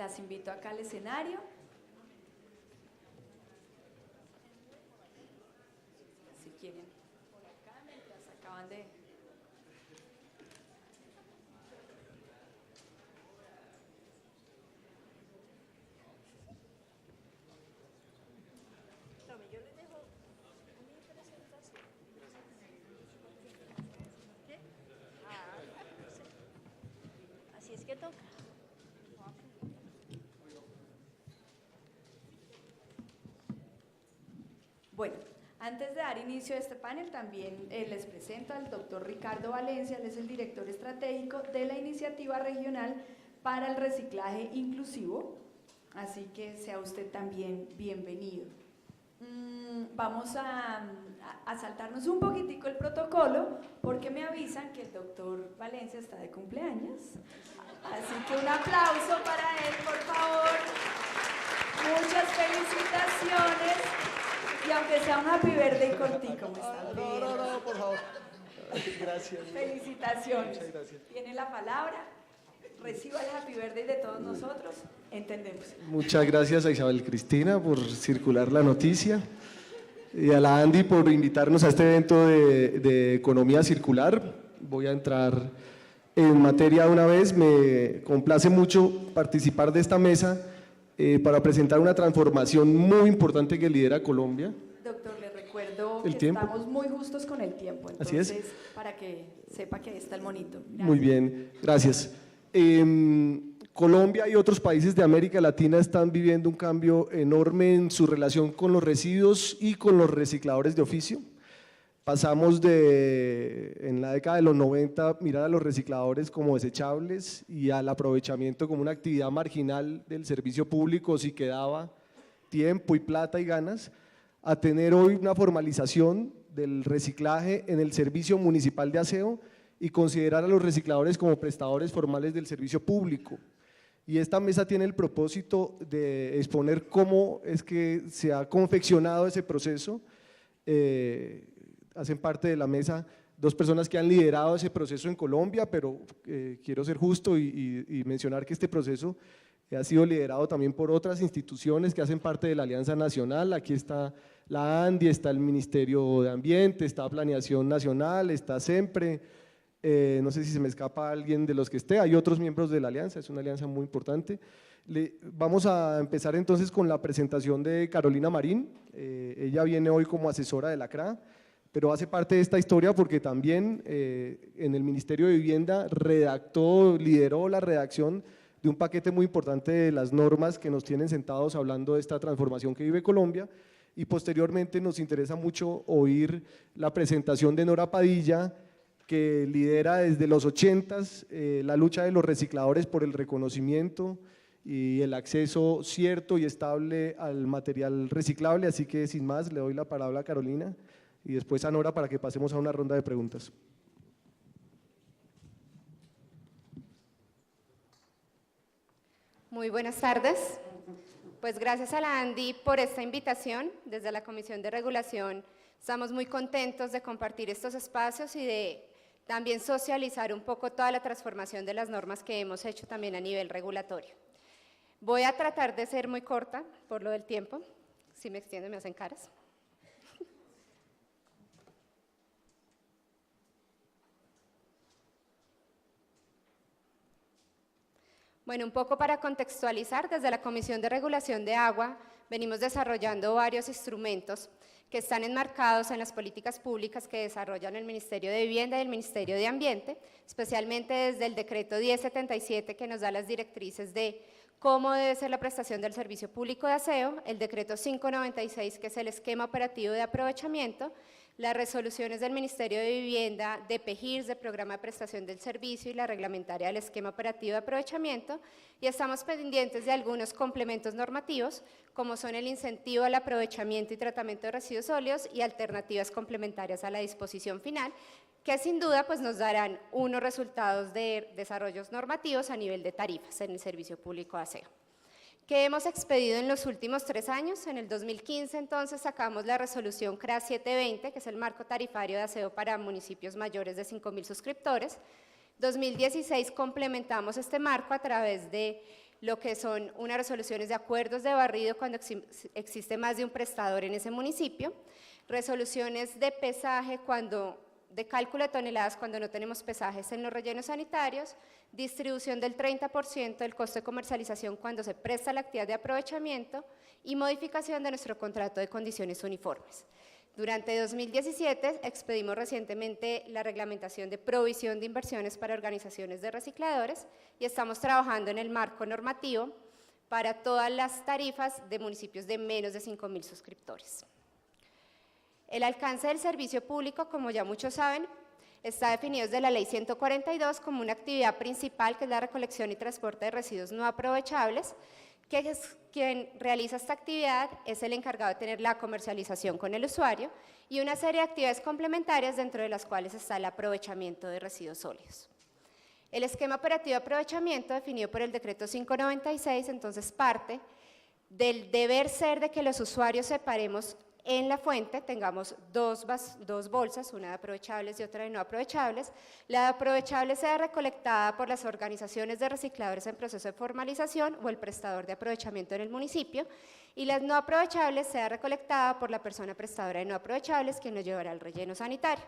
Las invito acá al escenario. Si quieren, por acá, mientras acaban de... Así es que toca. Bueno, antes de dar inicio a este panel, también les presento al doctor Ricardo Valencia. Él es el director estratégico de la Iniciativa Regional para el Reciclaje Inclusivo, así que sea usted también bienvenido. Vamos a saltarnos un poquitico el protocolo, porque me avisan que el doctor Valencia está de cumpleaños, así que un aplauso para él, por favor. Muchas felicitaciones. Y aunque sea un happy birthday cortico, ¿me están viendo? No, por favor. Gracias. Felicitaciones. Muchas gracias. Tiene la palabra. Reciba el happy birthday de todos nosotros. Entendemos. Muchas gracias a Isabel Cristina por circular la noticia y a la Andy por invitarnos a este evento de economía circular. Voy a entrar en materia de una vez. Me complace mucho participar de esta mesa para presentar una transformación muy importante que lidera Colombia. Doctor, le recuerdo ¿El que tiempo? estamos muy justos con el tiempo, Así entonces es. para que sepa que ahí está el monito. Gracias. Muy bien, gracias. Colombia y otros países de América Latina están viviendo un cambio enorme en su relación con los residuos y con los recicladores de oficio. Pasamos en la década de los 90, mirar a los recicladores como desechables y al aprovechamiento como una actividad marginal del servicio público si quedaba tiempo y plata y ganas, a tener hoy una formalización del reciclaje en el servicio municipal de aseo y considerar a los recicladores como prestadores formales del servicio público. Y esta mesa tiene el propósito de exponer cómo es que se ha confeccionado ese proceso. Hacen parte de la mesa dos personas que han liderado ese proceso en Colombia, pero quiero ser justo y mencionar que este proceso ha sido liderado también por otras instituciones que hacen parte de la Alianza Nacional. Aquí está la ANDI, está el Ministerio de Ambiente, está Planeación Nacional, está SEMPRE, no sé si se me escapa alguien de los que esté, hay otros miembros de la alianza, es una alianza muy importante. Vamos a empezar entonces con la presentación de Carolina Marín. Ella viene hoy como asesora de la CRA, pero hace parte de esta historia porque también en el Ministerio de Vivienda lideró la redacción de un paquete muy importante de las normas que nos tienen sentados hablando de esta transformación que vive Colombia, y posteriormente nos interesa mucho oír la presentación de Nora Padilla, que lidera desde los 80s la lucha de los recicladores por el reconocimiento y el acceso cierto y estable al material reciclable. Así que sin más le doy la palabra a Carolina y después a Nora para que pasemos a una ronda de preguntas. Muy buenas tardes. Pues gracias a la ANDI por esta invitación. Desde la Comisión de Regulación estamos muy contentos de compartir estos espacios y de también socializar un poco toda la transformación de las normas que hemos hecho también a nivel regulatorio. Voy a tratar de ser muy corta por lo del tiempo. Si me extiendo me hacen caras. Bueno, un poco para contextualizar, desde la Comisión de Regulación de Agua venimos desarrollando varios instrumentos que están enmarcados en las políticas públicas que desarrollan el Ministerio de Vivienda y el Ministerio de Ambiente, especialmente desde el decreto 1077 que nos da las directrices de cómo debe ser la prestación del servicio público de aseo, el decreto 596 que es el esquema operativo de aprovechamiento, las resoluciones del Ministerio de Vivienda, de PEGIRS, de Programa de Prestación del Servicio y la reglamentaria del Esquema Operativo de Aprovechamiento, y estamos pendientes de algunos complementos normativos, como son el incentivo al aprovechamiento y tratamiento de residuos sólidos y alternativas complementarias a la disposición final, que sin duda pues, nos darán unos resultados de desarrollos normativos a nivel de tarifas en el servicio público de aseo. ¿Qué hemos expedido en los últimos 3 años? En el 2015 entonces sacamos la resolución CRA 720, que es el marco tarifario de aseo para municipios mayores de 5.000 suscriptores. 2016 complementamos este marco a través de lo que son unas resoluciones de acuerdos de barrido cuando existe más de un prestador en ese municipio, resoluciones de pesaje de cálculo de toneladas cuando no tenemos pesajes en los rellenos sanitarios, distribución del 30% del costo de comercialización cuando se presta la actividad de aprovechamiento y modificación de nuestro contrato de condiciones uniformes. Durante 2017 expedimos recientemente la reglamentación de provisión de inversiones para organizaciones de recicladores y estamos trabajando en el marco normativo para todas las tarifas de municipios de menos de 5.000 suscriptores. El alcance del servicio público, como ya muchos saben, está definido desde la Ley 142 como una actividad principal, que es la recolección y transporte de residuos no aprovechables, que quien realiza esta actividad es el encargado de tener la comercialización con el usuario y una serie de actividades complementarias dentro de las cuales está el aprovechamiento de residuos sólidos. El esquema operativo de aprovechamiento definido por el decreto 596 entonces parte del deber ser de que los usuarios separemos en la fuente, tengamos dos bolsas, una de aprovechables y otra de no aprovechables. La de aprovechables sea recolectada por las organizaciones de recicladores en proceso de formalización o el prestador de aprovechamiento en el municipio, y las no aprovechables sea recolectada por la persona prestadora de no aprovechables, quien lo llevará al relleno sanitario.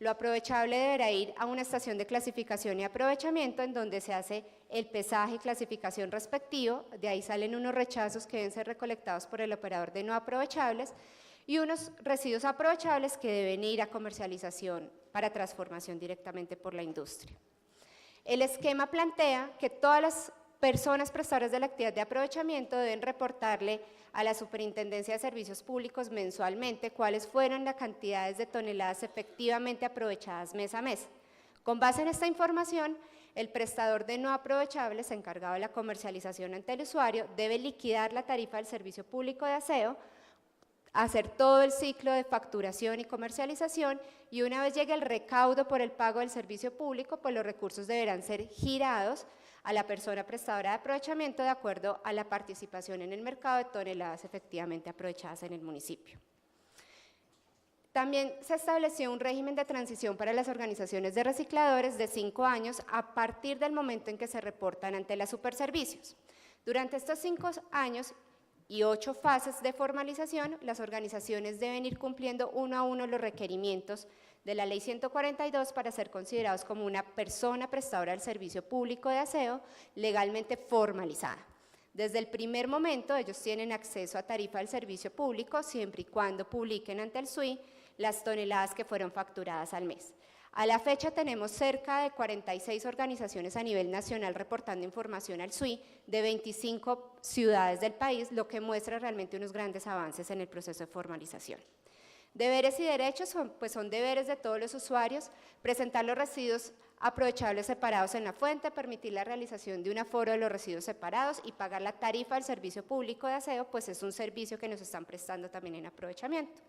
Lo aprovechable deberá ir a una estación de clasificación y aprovechamiento en donde se hace el pesaje y clasificación respectivo, de ahí salen unos rechazos que deben ser recolectados por el operador de no aprovechables y unos residuos aprovechables que deben ir a comercialización para transformación directamente por la industria. El esquema plantea que todas las personas prestadoras de la actividad de aprovechamiento deben reportarle a la Superintendencia de Servicios Públicos mensualmente cuáles fueron las cantidades de toneladas efectivamente aprovechadas mes a mes. Con base en esta información, el prestador de no aprovechables encargado de la comercialización ante el usuario debe liquidar la tarifa del servicio público de aseo, hacer todo el ciclo de facturación y comercialización, y una vez llegue el recaudo por el pago del servicio público, pues los recursos deberán ser girados a la persona prestadora de aprovechamiento de acuerdo a la participación en el mercado de toneladas efectivamente aprovechadas en el municipio. También se estableció un régimen de transición para las organizaciones de recicladores de 5 años a partir del momento en que se reportan ante la Superservicios. Durante estos 5 años y 8 fases de formalización, las organizaciones deben ir cumpliendo uno a uno los requerimientos de la Ley 142 para ser considerados como una persona prestadora del servicio público de aseo legalmente formalizada. Desde el primer momento ellos tienen acceso a tarifa del servicio público siempre y cuando publiquen ante el SUI las toneladas que fueron facturadas al mes. A la fecha tenemos cerca de 46 organizaciones a nivel nacional reportando información al SUI de 25 ciudades del país, lo que muestra realmente unos grandes avances en el proceso de formalización. Deberes y derechos son deberes de todos los usuarios: presentar los residuos aprovechables separados en la fuente, permitir la realización de un aforo de los residuos separados y pagar la tarifa del servicio público de aseo, pues es un servicio que nos están prestando también en aprovechamiento.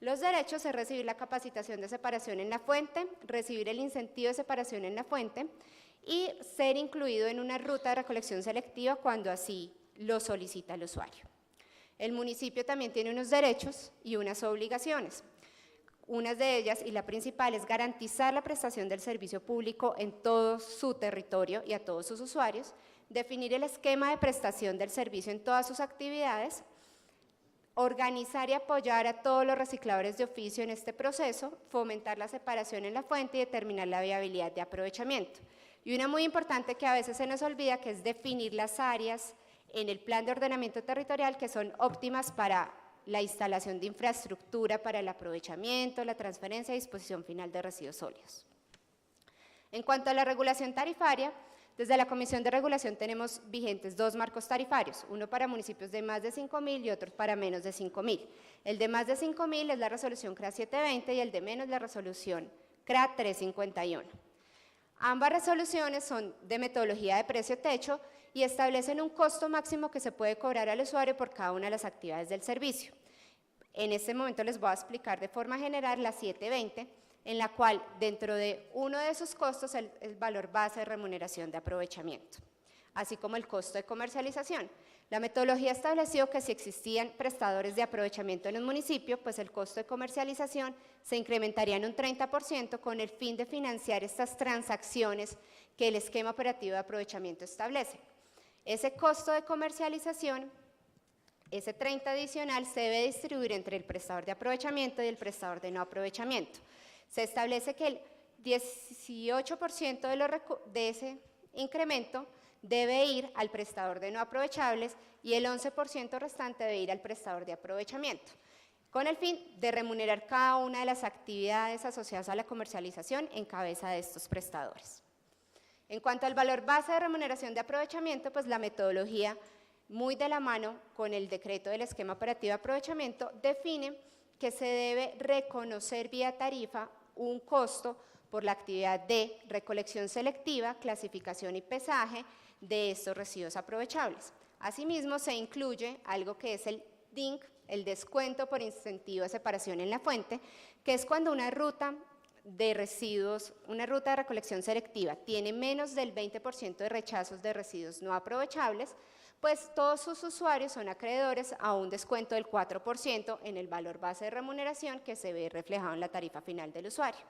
Los derechos es recibir la capacitación de separación en la fuente, recibir el incentivo de separación en la fuente y ser incluido en una ruta de recolección selectiva cuando así lo solicita el usuario. El municipio también tiene unos derechos y unas obligaciones. Unas de ellas, y la principal, es garantizar la prestación del servicio público en todo su territorio y a todos sus usuarios, definir el esquema de prestación del servicio en todas sus actividades, organizar y apoyar a todos los recicladores de oficio en este proceso, fomentar la separación en la fuente y determinar la viabilidad de aprovechamiento. Y una muy importante que a veces se nos olvida, que es definir las áreas en el plan de ordenamiento territorial que son óptimas para la instalación de infraestructura para el aprovechamiento, la transferencia y disposición final de residuos sólidos. En cuanto a la regulación tarifaria, desde la Comisión de Regulación tenemos vigentes 2 marcos tarifarios, uno para municipios de más de 5.000 y otro para menos de 5.000. El de más de 5.000 es la resolución CRA 720 y el de menos la resolución CRA 351. Ambas resoluciones son de metodología de precio techo y establecen un costo máximo que se puede cobrar al usuario por cada una de las actividades del servicio. En este momento les voy a explicar de forma general la 720, en la cual dentro de uno de esos costos el valor base de remuneración de aprovechamiento, así como el costo de comercialización. La metodología estableció que si existían prestadores de aprovechamiento en un municipio, pues el costo de comercialización se incrementaría en un 30% con el fin de financiar estas transacciones que el esquema operativo de aprovechamiento establece. Ese costo de comercialización, ese 30 adicional, se debe distribuir entre el prestador de aprovechamiento y el prestador de no aprovechamiento. Se establece que el 18% de ese incremento debe ir al prestador de no aprovechables y el 11% restante debe ir al prestador de aprovechamiento, con el fin de remunerar cada una de las actividades asociadas a la comercialización en cabeza de estos prestadores. En cuanto al valor base de remuneración de aprovechamiento, pues la metodología, muy de la mano con el decreto del esquema operativo de aprovechamiento, define que se debe reconocer vía tarifa un costo por la actividad de recolección selectiva, clasificación y pesaje de estos residuos aprovechables. Asimismo, se incluye algo que es el DINC, el descuento por incentivo de separación en la fuente, que es cuando una ruta de residuos, una ruta de recolección selectiva tiene menos del 20% de rechazos de residuos no aprovechables, pues todos sus usuarios son acreedores a un descuento del 4% en el valor base de remuneración que se ve reflejado en la tarifa final del usuario.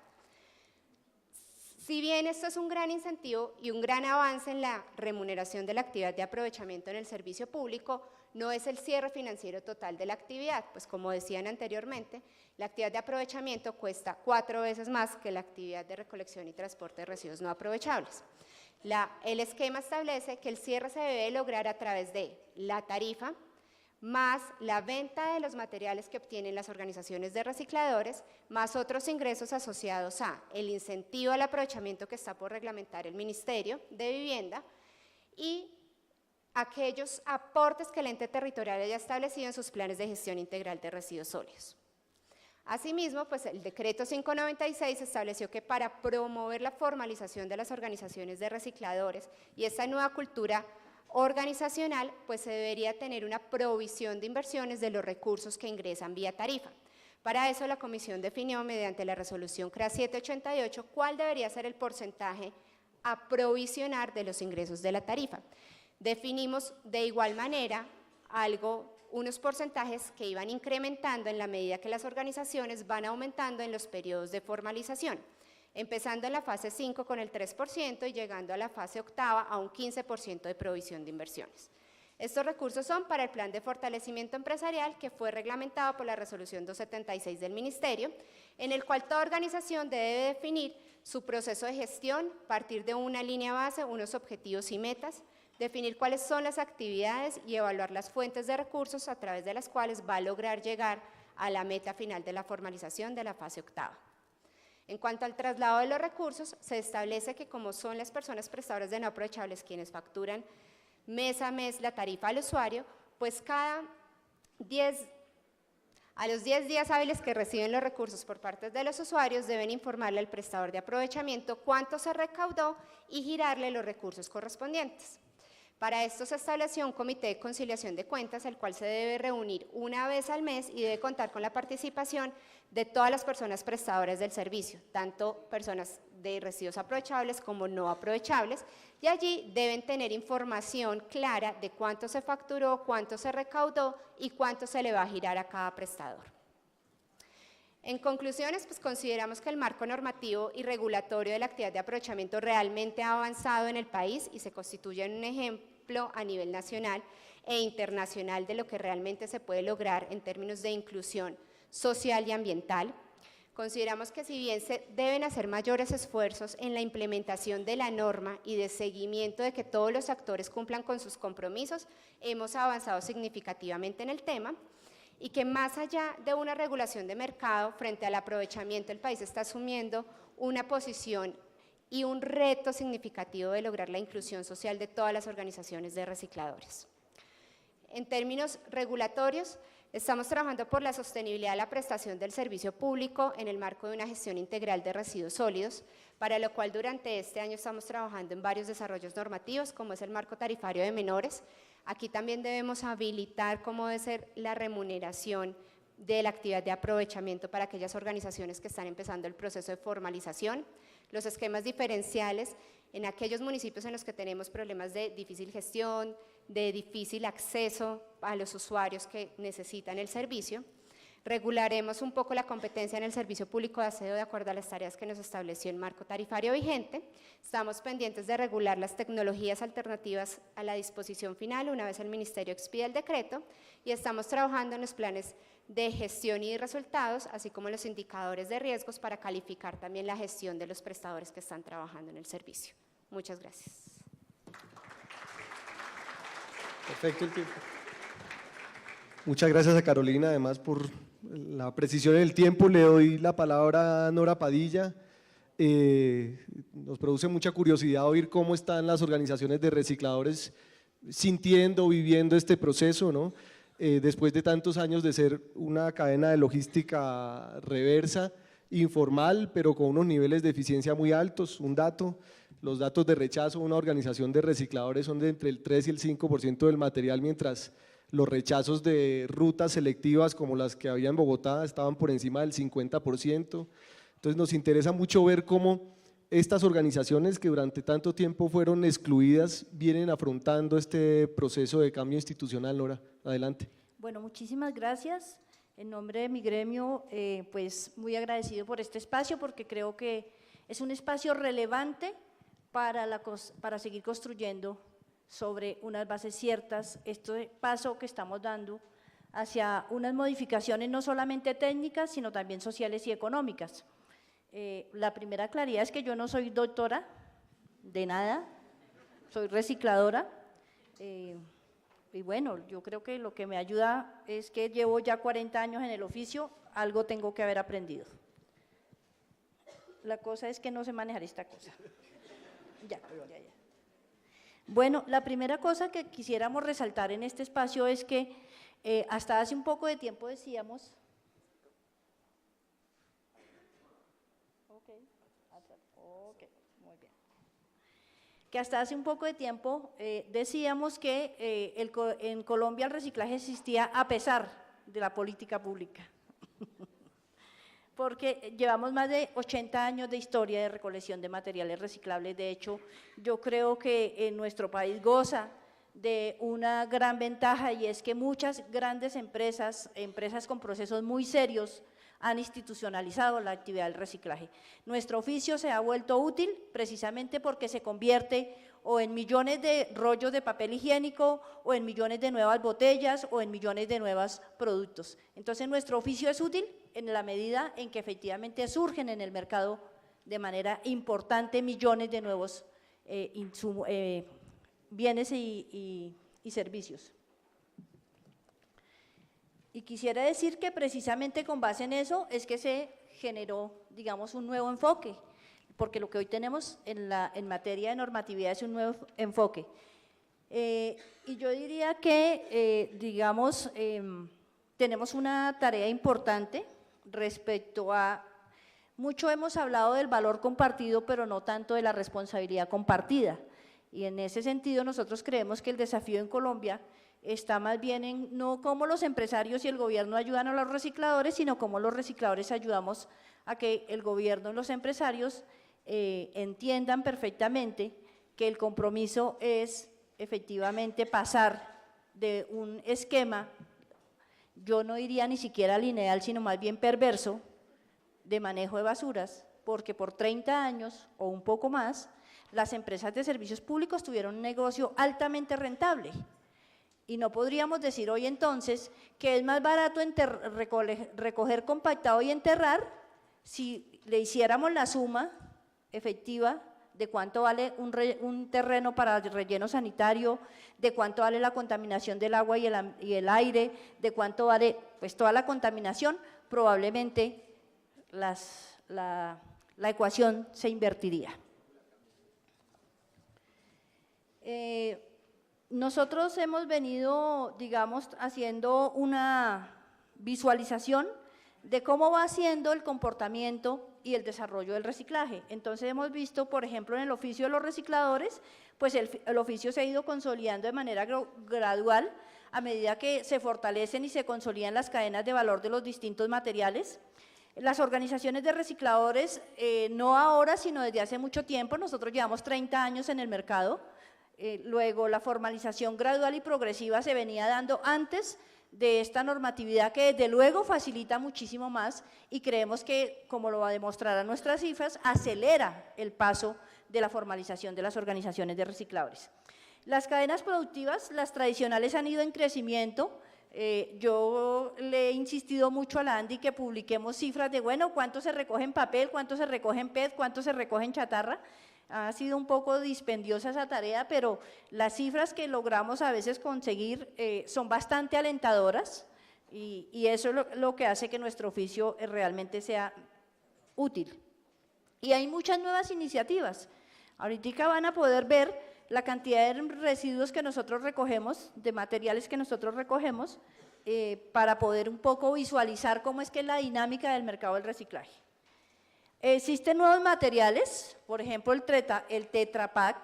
Si bien esto es un gran incentivo y un gran avance en la remuneración de la actividad de aprovechamiento en el servicio público, no es el cierre financiero total de la actividad, pues como decían anteriormente, la actividad de aprovechamiento cuesta 4 veces más que la actividad de recolección y transporte de residuos no aprovechables. El esquema establece que el cierre se debe lograr a través de la tarifa, más la venta de los materiales que obtienen las organizaciones de recicladores, más otros ingresos asociados a el incentivo al aprovechamiento que está por reglamentar el Ministerio de Vivienda y aquellos aportes que el ente territorial haya establecido en sus planes de gestión integral de residuos sólidos. Asimismo, pues el decreto 596 estableció que para promover la formalización de las organizaciones de recicladores y esta nueva cultura organizacional, pues se debería tener una provisión de inversiones de los recursos que ingresan vía tarifa. Para eso la Comisión definió mediante la resolución CRA 788 cuál debería ser el porcentaje a provisionar de los ingresos de la tarifa. Definimos de igual manera unos porcentajes que iban incrementando en la medida que las organizaciones van aumentando en los periodos de formalización, empezando en la fase 5 con el 3% y llegando a la fase octava a un 15% de provisión de inversiones. Estos recursos son para el plan de fortalecimiento empresarial que fue reglamentado por la resolución 276 del Ministerio, en el cual toda organización debe definir su proceso de gestión, partir de una línea base, unos objetivos y metas, definir cuáles son las actividades y evaluar las fuentes de recursos a través de las cuales va a lograr llegar a la meta final de la formalización de la fase octava. En cuanto al traslado de los recursos, se establece que como son las personas prestadoras de no aprovechables quienes facturan mes a mes la tarifa al usuario, pues a los 10 días hábiles que reciben los recursos por parte de los usuarios deben informarle al prestador de aprovechamiento cuánto se recaudó y girarle los recursos correspondientes. Para esto se estableció un comité de conciliación de cuentas, el cual se debe reunir una vez al mes y debe contar con la participación de todas las personas prestadoras del servicio, tanto personas de residuos aprovechables como no aprovechables, y allí deben tener información clara de cuánto se facturó, cuánto se recaudó y cuánto se le va a girar a cada prestador. En conclusiones, pues consideramos que el marco normativo y regulatorio de la actividad de aprovechamiento realmente ha avanzado en el país y se constituye en un ejemplo a nivel nacional e internacional de lo que realmente se puede lograr en términos de inclusión social y ambiental. Consideramos que si bien se deben hacer mayores esfuerzos en la implementación de la norma y de seguimiento de que todos los actores cumplan con sus compromisos, hemos avanzado significativamente en el tema y que más allá de una regulación de mercado frente al aprovechamiento, el país está asumiendo una posición y un reto significativo de lograr la inclusión social de todas las organizaciones de recicladores. En términos regulatorios, estamos trabajando por la sostenibilidad de la prestación del servicio público en el marco de una gestión integral de residuos sólidos, para lo cual durante este año estamos trabajando en varios desarrollos normativos, como es el marco tarifario de menores. Aquí también debemos habilitar cómo debe ser la remuneración de la actividad de aprovechamiento para aquellas organizaciones que están empezando el proceso de formalización, los esquemas diferenciales en aquellos municipios en los que tenemos problemas de difícil gestión, de difícil acceso a los usuarios que necesitan el servicio, Regularemos un poco la competencia en el servicio público de aseo de acuerdo a las tareas que nos estableció el marco tarifario vigente. Estamos pendientes de regular las tecnologías alternativas a la disposición final una vez el Ministerio expida el decreto y estamos trabajando en los planes de gestión y resultados, así como los indicadores de riesgos para calificar también la gestión de los prestadores que están trabajando en el servicio. Muchas gracias. Perfecto el tiempo. Muchas gracias a Carolina, además por la precisión en el tiempo. Le doy la palabra a Nora Padilla. Nos produce mucha curiosidad oír cómo están las organizaciones de recicladores sintiendo, viviendo este proceso, ¿no? Después de tantos años de ser una cadena de logística reversa, informal, pero con unos niveles de eficiencia muy altos. Un dato, los datos de rechazo de una organización de recicladores son de entre el 3 y el 5% del material, mientras los rechazos de rutas selectivas como las que había en Bogotá estaban por encima del 50%. Entonces nos interesa mucho ver cómo estas organizaciones que durante tanto tiempo fueron excluidas vienen afrontando este proceso de cambio institucional. Nora, adelante. Bueno, muchísimas gracias. En nombre de mi gremio, pues muy agradecido por este espacio porque creo que es un espacio relevante para seguir construyendo sobre unas bases ciertas, este paso que estamos dando hacia unas modificaciones no solamente técnicas, sino también sociales y económicas. La primera claridad es que yo no soy doctora de nada, soy recicladora, y bueno, yo creo que lo que me ayuda es que llevo ya 40 años en el oficio, algo tengo que haber aprendido. La cosa es que no sé manejar esta cosa. Ya. Bueno, la primera cosa que quisiéramos resaltar en este espacio es que hasta hace un poco de tiempo decíamos… muy bien. Que hasta hace un poco de tiempo decíamos que en Colombia el reciclaje existía a pesar de la política pública. Porque llevamos más de 80 años de historia de recolección de materiales reciclables. De hecho, yo creo que en nuestro país goza de una gran ventaja y es que muchas grandes empresas con procesos muy serios han institucionalizado la actividad del reciclaje. Nuestro oficio se ha vuelto útil precisamente porque se convierte o en millones de rollos de papel higiénico, o en millones de nuevas botellas, o en millones de nuevos productos. Entonces, nuestro oficio es útil en la medida en que efectivamente surgen en el mercado de manera importante millones de nuevos bienes y servicios. Y quisiera decir que precisamente con base en eso es que se generó, digamos, un nuevo enfoque, porque lo que hoy tenemos en materia de normatividad es un nuevo enfoque. Y yo diría que, digamos, tenemos una tarea importante respecto a, mucho hemos hablado del valor compartido, pero no tanto de la responsabilidad compartida. Y en ese sentido nosotros creemos que el desafío en Colombia está más bien en no cómo los empresarios y el gobierno ayudan a los recicladores, sino cómo los recicladores ayudamos a que el gobierno y los empresarios entiendan perfectamente que el compromiso es efectivamente pasar de un esquema, yo no diría ni siquiera lineal, sino más bien perverso, de manejo de basuras, porque por 30 años o un poco más, las empresas de servicios públicos tuvieron un negocio altamente rentable. Y no podríamos decir hoy entonces que es más barato recoger compactado y enterrar si le hiciéramos la suma efectiva de cuánto vale un terreno para relleno sanitario, de cuánto vale la contaminación del agua y el aire, de cuánto vale pues toda la contaminación, probablemente la ecuación se invertiría. Nosotros hemos venido, digamos, haciendo una visualización de cómo va siendo el comportamiento y el desarrollo del reciclaje. Entonces hemos visto, por ejemplo, en el oficio de los recicladores, pues el oficio se ha ido consolidando de manera gradual a medida que se fortalecen y se consolidan las cadenas de valor de los distintos materiales. Las organizaciones de recicladores, no ahora, sino desde hace mucho tiempo, nosotros llevamos 30 años en el mercado. Luego la formalización gradual y progresiva se venía dando antes de esta normatividad que desde luego facilita muchísimo más y creemos que, como lo demostrarán nuestras cifras, acelera el paso de la formalización de las organizaciones de recicladores. Las cadenas productivas, las tradicionales, han ido en crecimiento. Yo le he insistido mucho a la ANDI que publiquemos cifras de, bueno, cuánto se recoge en papel, cuánto se recoge en PET, cuánto se recoge en chatarra. Ha sido un poco dispendiosa esa tarea, pero las cifras que logramos a veces conseguir son bastante alentadoras y eso es lo que hace que nuestro oficio realmente sea útil. Y hay muchas nuevas iniciativas. Ahorita van a poder ver la cantidad de residuos que nosotros recogemos, de materiales que nosotros recogemos, para poder un poco visualizar cómo es que es la dinámica del mercado del reciclaje. Existen nuevos materiales, por ejemplo el Tetra Pak,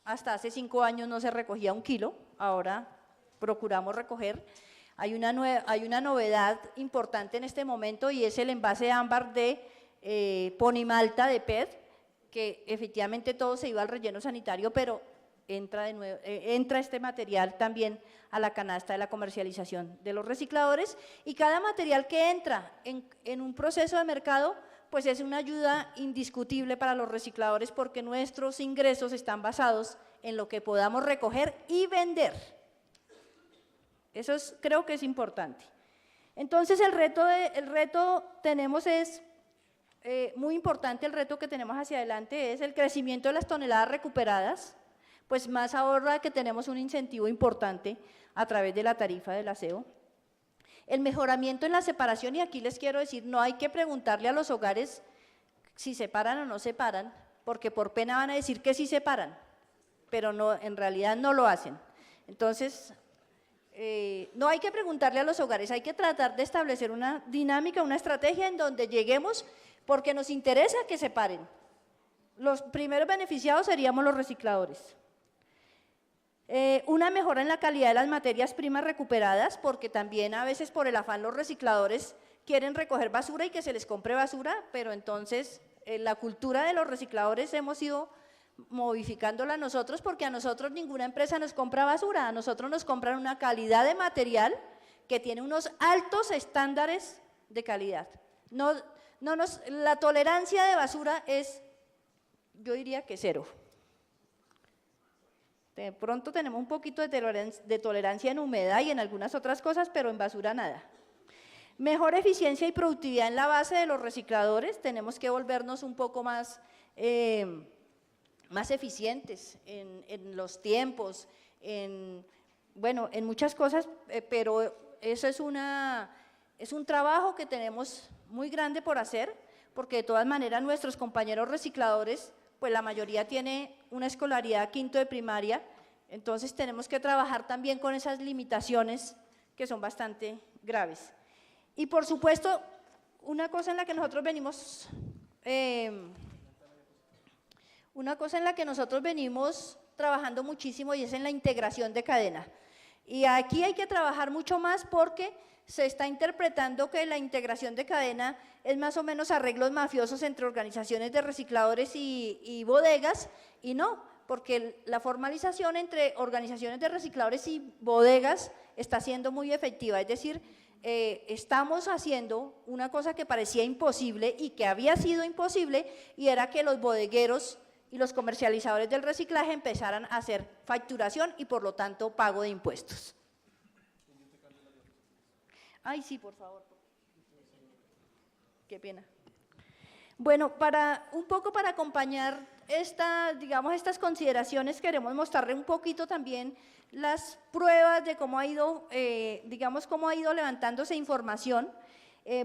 hasta hace 5 años no se recogía 1 kilo, ahora procuramos recoger. Hay una novedad importante en este momento y es el envase ámbar de Ponimalta de PET, que efectivamente todo se iba al relleno sanitario, pero entra este material también a la canasta de la comercialización de los recicladores, y cada material que entra en un proceso de mercado pues es una ayuda indiscutible para los recicladores, porque nuestros ingresos están basados en lo que podamos recoger y vender. Eso creo que es importante. Entonces el reto tenemos es muy importante, el reto que tenemos hacia adelante es el crecimiento de las toneladas recuperadas, pues más ahora que tenemos un incentivo importante a través de la tarifa del aseo. El mejoramiento en la separación, y aquí les quiero decir, no hay que preguntarle a los hogares si separan o no separan, porque por pena van a decir que sí separan, pero no, en realidad no lo hacen. Entonces, no hay que preguntarle a los hogares, hay que tratar de establecer una dinámica, una estrategia en donde lleguemos, porque nos interesa que separen. Los primeros beneficiados seríamos los recicladores. Una mejora en la calidad de las materias primas recuperadas, porque también a veces por el afán los recicladores quieren recoger basura y que se les compre basura, pero entonces la cultura de los recicladores hemos ido modificándola nosotros, porque a nosotros ninguna empresa nos compra basura, a nosotros nos compran una calidad de material que tiene unos altos estándares de calidad. La tolerancia de basura es, yo diría que 0. De pronto tenemos un poquito de tolerancia en humedad y en algunas otras cosas, pero en basura nada. Mejor eficiencia y productividad en la base de los recicladores, tenemos que volvernos un poco más eficientes en los tiempos, en muchas cosas, pero eso es un trabajo que tenemos muy grande por hacer, porque de todas maneras nuestros compañeros recicladores, pues la mayoría tiene una escolaridad 5º de primaria, entonces tenemos que trabajar también con esas limitaciones que son bastante graves. Y por supuesto, una cosa en la que nosotros venimos trabajando muchísimo, y es en la integración de cadena. Y aquí hay que trabajar mucho más, porque se está interpretando que la integración de cadena es más o menos arreglos mafiosos entre organizaciones de recicladores y bodegas, y no, porque la formalización entre organizaciones de recicladores y bodegas está siendo muy efectiva, es decir, estamos haciendo una cosa que parecía imposible y que había sido imposible, y era que los bodegueros y los comercializadores del reciclaje empezaran a hacer facturación y por lo tanto pago de impuestos. Ay, sí, por favor. Qué pena. Bueno, un poco para acompañar estas consideraciones, queremos mostrarle un poquito también las pruebas de cómo ha ido, cómo ha ido levantándose información.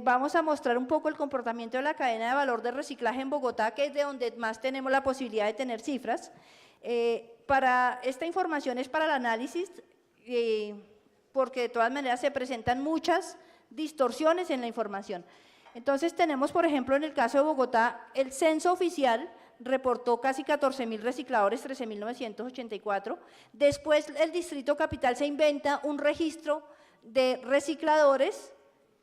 Vamos a mostrar un poco el comportamiento de la cadena de valor de reciclaje en Bogotá, que es de donde más tenemos la posibilidad de tener cifras. Esta información es para el análisis, porque de todas maneras se presentan muchas distorsiones en la información. Entonces tenemos, por ejemplo, en el caso de Bogotá, el censo oficial reportó casi 14.000 recicladores, 13.984. Después el Distrito Capital se inventa un registro de recicladores,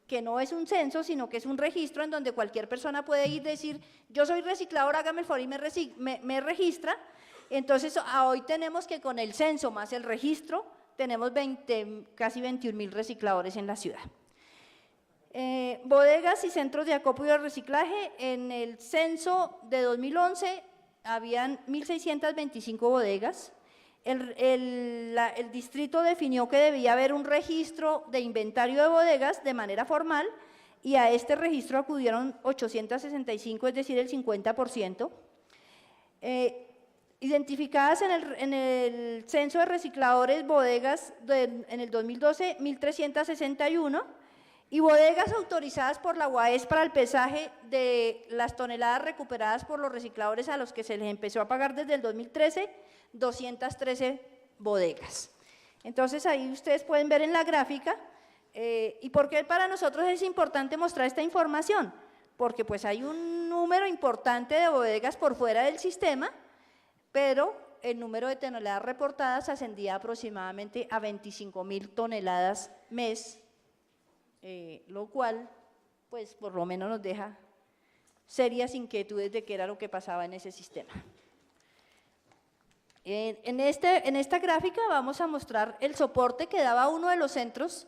que no es un censo, sino que es un registro en donde cualquier persona puede ir y decir, yo soy reciclador, hágame el favor y me registra. Entonces hoy tenemos que con el censo más el registro tenemos casi 21.000 recicladores en la ciudad. Bodegas y centros de acopio y de reciclaje, en el censo de 2011 habían 1.625 bodegas. El distrito definió que debía haber un registro de inventario de bodegas de manera formal y a este registro acudieron 865, es decir, el 50%. Identificadas en el censo de recicladores bodegas en el 2012, 1.361, y bodegas autorizadas por la UAES para el pesaje de las toneladas recuperadas por los recicladores a los que se les empezó a pagar desde el 2013, 213 bodegas. Entonces ahí ustedes pueden ver en la gráfica, ¿y por qué para nosotros es importante mostrar esta información? Porque pues hay un número importante de bodegas por fuera del sistema, pero el número de toneladas reportadas ascendía aproximadamente a 25.000 toneladas mes, lo cual, pues, por lo menos nos deja serias inquietudes de qué era lo que pasaba en ese sistema. En esta gráfica vamos a mostrar el soporte que daba uno de los centros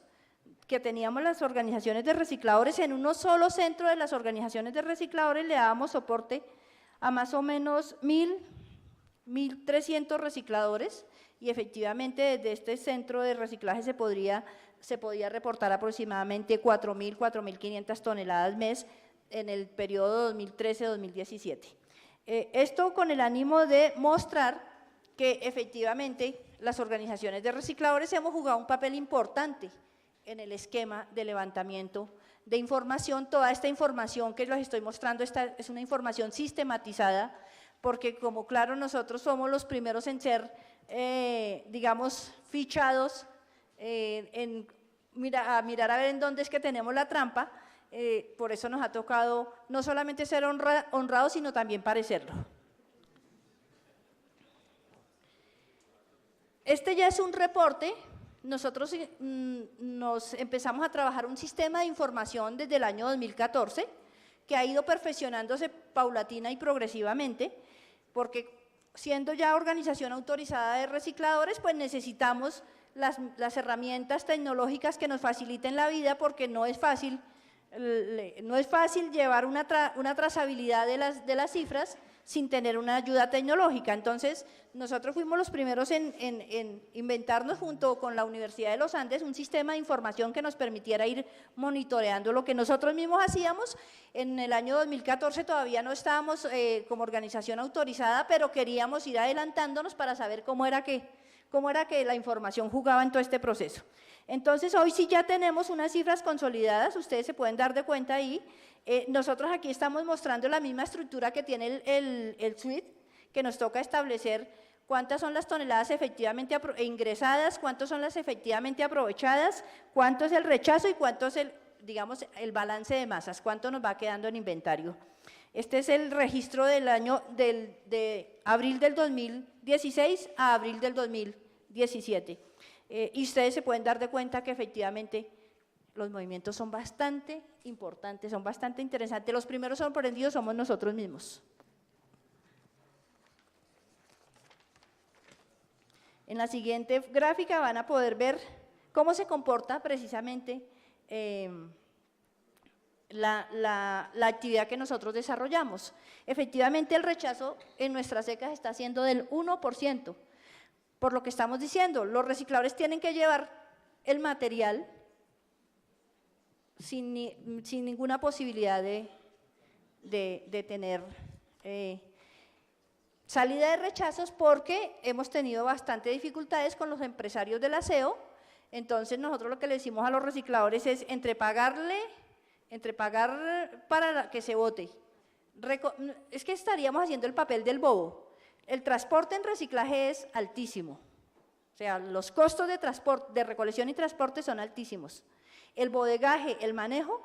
que teníamos las organizaciones de recicladores. En uno solo centro de las organizaciones de recicladores le dábamos soporte a más o menos 1.300 recicladores, y efectivamente desde este centro de reciclaje se podía reportar aproximadamente 4.000, 4.500 toneladas mes en el periodo 2013-2017. Esto con el ánimo de mostrar que efectivamente las organizaciones de recicladores hemos jugado un papel importante en el esquema de levantamiento de información. Toda esta información que les estoy mostrando es una información sistematizada, porque como claro, nosotros somos los primeros en ser, digamos, fichados, a mirar a ver en dónde es que tenemos la trampa, por eso nos ha tocado no solamente ser honrados, sino también parecerlo. Este ya es un reporte. Nosotros nos empezamos a trabajar un sistema de información desde el año 2014, que ha ido perfeccionándose paulatina y progresivamente, porque siendo ya organización autorizada de recicladores, pues necesitamos las herramientas tecnológicas que nos faciliten la vida, porque no es fácil llevar una trazabilidad de las cifras sin tener una ayuda tecnológica. Entonces, nosotros fuimos los primeros en inventarnos junto con la Universidad de los Andes un sistema de información que nos permitiera ir monitoreando lo que nosotros mismos hacíamos. En el año 2014 todavía no estábamos como organización autorizada, pero queríamos ir adelantándonos para saber cómo era que la información jugaba en todo este proceso. Entonces, hoy sí ya tenemos unas cifras consolidadas, ustedes se pueden dar de cuenta ahí. Nosotros aquí estamos mostrando la misma estructura que tiene el suite, que nos toca establecer cuántas son las toneladas efectivamente ingresadas, cuántas son las efectivamente aprovechadas, cuánto es el rechazo y cuánto es el balance de masas, cuánto nos va quedando en inventario. Este es el registro del año de abril del 2016 a abril del 2017. Y ustedes se pueden dar de cuenta que efectivamente los movimientos son bastante importantes, son bastante interesantes. Los primeros sorprendidos somos nosotros mismos. En la siguiente gráfica van a poder ver cómo se comporta precisamente la actividad que nosotros desarrollamos. Efectivamente, el rechazo en nuestras secas está siendo del 1%, por lo que estamos diciendo, los recicladores tienen que llevar el material sin ninguna posibilidad de tener salida de rechazos, porque hemos tenido bastante dificultades con los empresarios del aseo. Entonces nosotros lo que le decimos a los recicladores es entre pagar para que se bote, es que estaríamos haciendo el papel del bobo. El transporte en reciclaje es altísimo, o sea, los costos de transporte, de recolección y transporte son altísimos. El bodegaje, el manejo,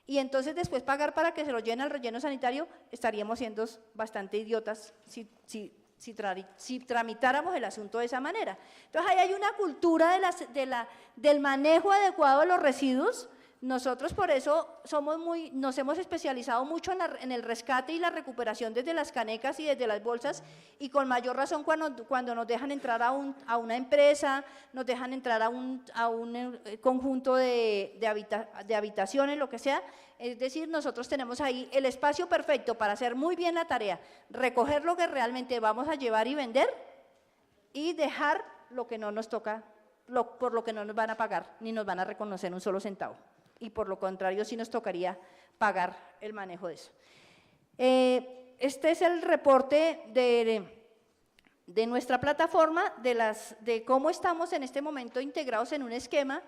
y entonces después pagar para que se lo llene al relleno sanitario, estaríamos siendo bastante idiotas si tramitáramos el asunto de esa manera. Entonces ahí hay una cultura del manejo adecuado de los residuos, Nosotros por eso nos hemos especializado mucho en el rescate y la recuperación desde las canecas y desde las bolsas, y con mayor razón cuando nos dejan entrar a una empresa, nos dejan entrar a un conjunto de habitaciones, lo que sea. Es decir, nosotros tenemos ahí el espacio perfecto para hacer muy bien la tarea, recoger lo que realmente vamos a llevar y vender, y dejar lo que no nos toca, por lo que no nos van a pagar, ni nos van a reconocer un solo centavo. Y por lo contrario, sí nos tocaría pagar el manejo de eso. Este es el reporte de nuestra plataforma, de cómo estamos en este momento integrados en un esquema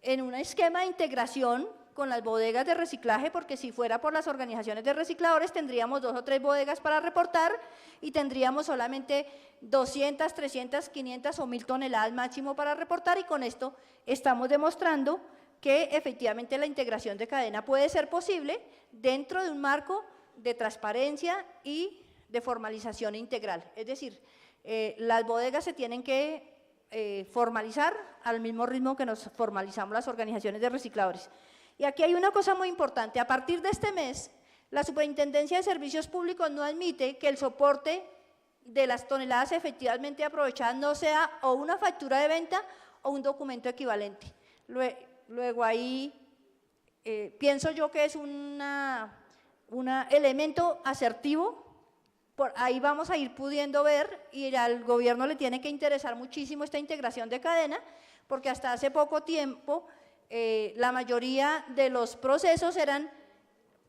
de integración con las bodegas de reciclaje, porque si fuera por las organizaciones de recicladores tendríamos 2 o 3 bodegas para reportar y tendríamos solamente 200, 300, 500 o 1000 toneladas máximo para reportar, y con esto estamos demostrando que efectivamente la integración de cadena puede ser posible dentro de un marco de transparencia y de formalización integral. Es decir, las bodegas se tienen que formalizar al mismo ritmo que nos formalizamos las organizaciones de recicladores. Y aquí hay una cosa muy importante: a partir de este mes, la Superintendencia de Servicios Públicos no admite que el soporte de las toneladas efectivamente aprovechadas no sea o una factura de venta o un documento equivalente. Luego ahí pienso yo que es un elemento asertivo. Por ahí vamos a ir pudiendo ver, y al gobierno le tiene que interesar muchísimo esta integración de cadena, porque hasta hace poco tiempo la mayoría de los procesos eran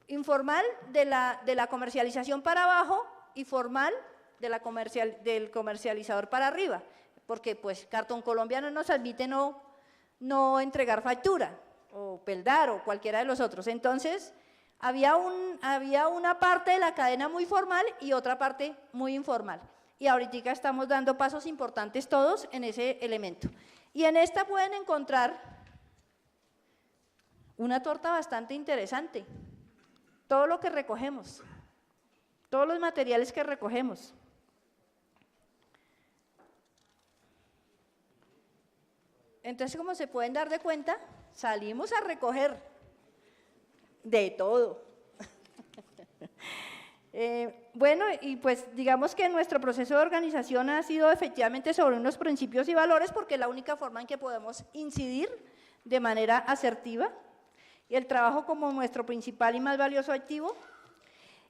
informal de la comercialización para abajo y formal del comercializador para arriba, porque pues Cartón Colombia no nos admite no entregar factura, o Peldar, o cualquiera de los otros. Entonces, había una parte de la cadena muy formal y otra parte muy informal. Y ahorita estamos dando pasos importantes todos en ese elemento. Y en esta pueden encontrar una torta bastante interesante. Todo lo que recogemos, todos los materiales que recogemos. Entonces, como se pueden dar de cuenta, salimos a recoger de todo. Bueno, y pues digamos que nuestro proceso de organización ha sido efectivamente sobre unos principios y valores, porque es la única forma en que podemos incidir de manera asertiva, y el trabajo como nuestro principal y más valioso activo.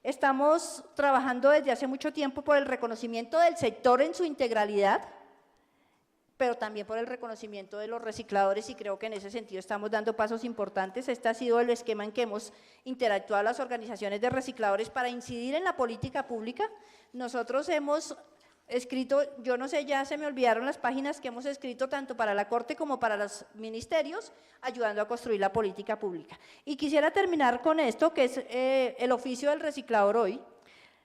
Estamos trabajando desde hace mucho tiempo por el reconocimiento del sector en su integralidad, pero también por el reconocimiento de los recicladores, y creo que en ese sentido estamos dando pasos importantes. Este ha sido el esquema en que hemos interactuado las organizaciones de recicladores para incidir en la política pública. Nosotros hemos escrito, yo no sé, ya se me olvidaron las páginas que hemos escrito tanto para la Corte como para los ministerios, ayudando a construir la política pública. Y quisiera terminar con esto, que es el oficio del reciclador hoy.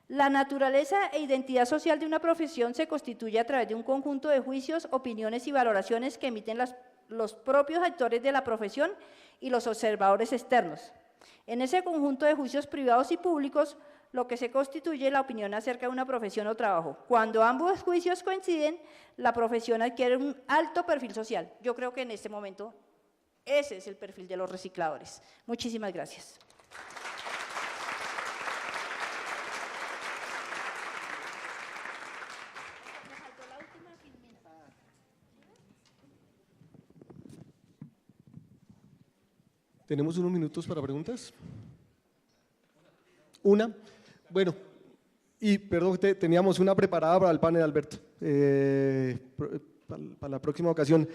La naturaleza e identidad social de una profesión se constituye a través de un conjunto de juicios, opiniones y valoraciones que emiten los propios actores de la profesión y los observadores externos. En ese conjunto de juicios privados y públicos, lo que se constituye la opinión acerca de una profesión o trabajo. Cuando ambos juicios coinciden, la profesión adquiere un alto perfil social. Yo creo que en este momento ese es el perfil de los recicladores. Muchísimas gracias. ¿Tenemos unos minutos para preguntas? Una. Bueno, y perdón, teníamos una preparada para el panel, Alberto, para la próxima ocasión.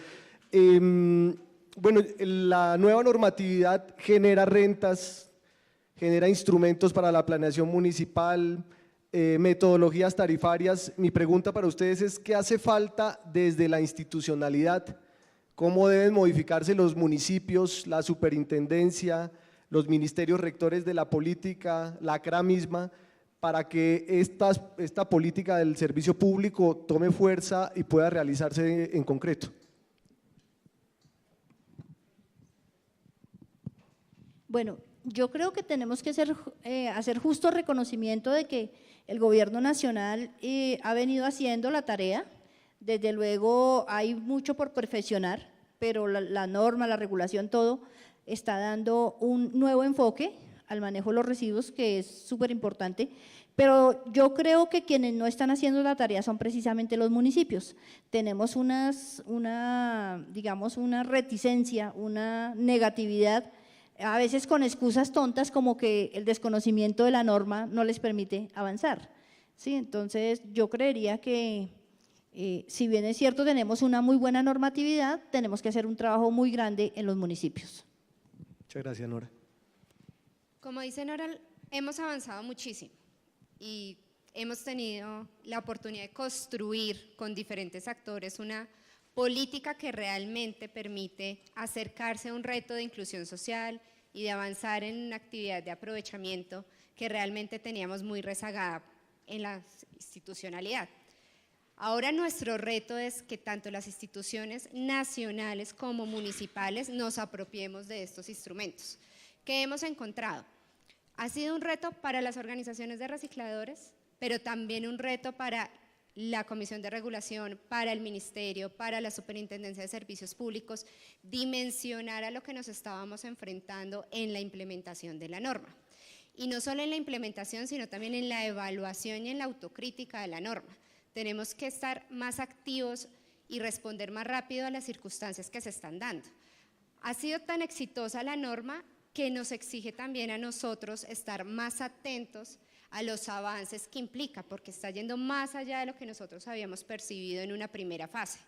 Bueno, la nueva normatividad genera rentas, genera instrumentos para la planeación municipal, metodologías tarifarias. Mi pregunta para ustedes es: ¿qué hace falta desde la institucionalidad? ¿Cómo deben modificarse los municipios, la superintendencia, los ministerios rectores de la política, la CRA misma, para que esta política del servicio público tome fuerza y pueda realizarse en concreto? Bueno, yo creo que tenemos que hacer justo reconocimiento de que el gobierno nacional ha venido haciendo la tarea. Desde luego hay mucho por perfeccionar, pero la norma, la regulación, todo está dando un nuevo enfoque al manejo de los residuos, que es súper importante, pero yo creo que quienes no están haciendo la tarea son precisamente los municipios. Tenemos digamos, una reticencia, una negatividad, a veces con excusas tontas como que el desconocimiento de la norma no les permite avanzar, ¿sí? Entonces yo creería que si bien es cierto tenemos una muy buena normatividad, tenemos que hacer un trabajo muy grande en los municipios. Muchas gracias, Nora. Como dice Nora, hemos avanzado muchísimo y hemos tenido la oportunidad de construir con diferentes actores una política que realmente permite acercarse a un reto de inclusión social y de avanzar en una actividad de aprovechamiento que realmente teníamos muy rezagada en la institucionalidad. Ahora nuestro reto es que tanto las instituciones nacionales como municipales nos apropiemos de estos instrumentos. ¿Qué hemos encontrado? Ha sido un reto para las organizaciones de recicladores, pero también un reto para la Comisión de Regulación, para el Ministerio, para la Superintendencia de Servicios Públicos, dimensionar a lo que nos estábamos enfrentando en la implementación de la norma. Y no solo en la implementación, sino también en la evaluación y en la autocrítica de la norma. Tenemos que estar más activos y responder más rápido a las circunstancias que se están dando. Ha sido tan exitosa la norma que nos exige también a nosotros estar más atentos a los avances que implica, porque está yendo más allá de lo que nosotros habíamos percibido en una primera fase.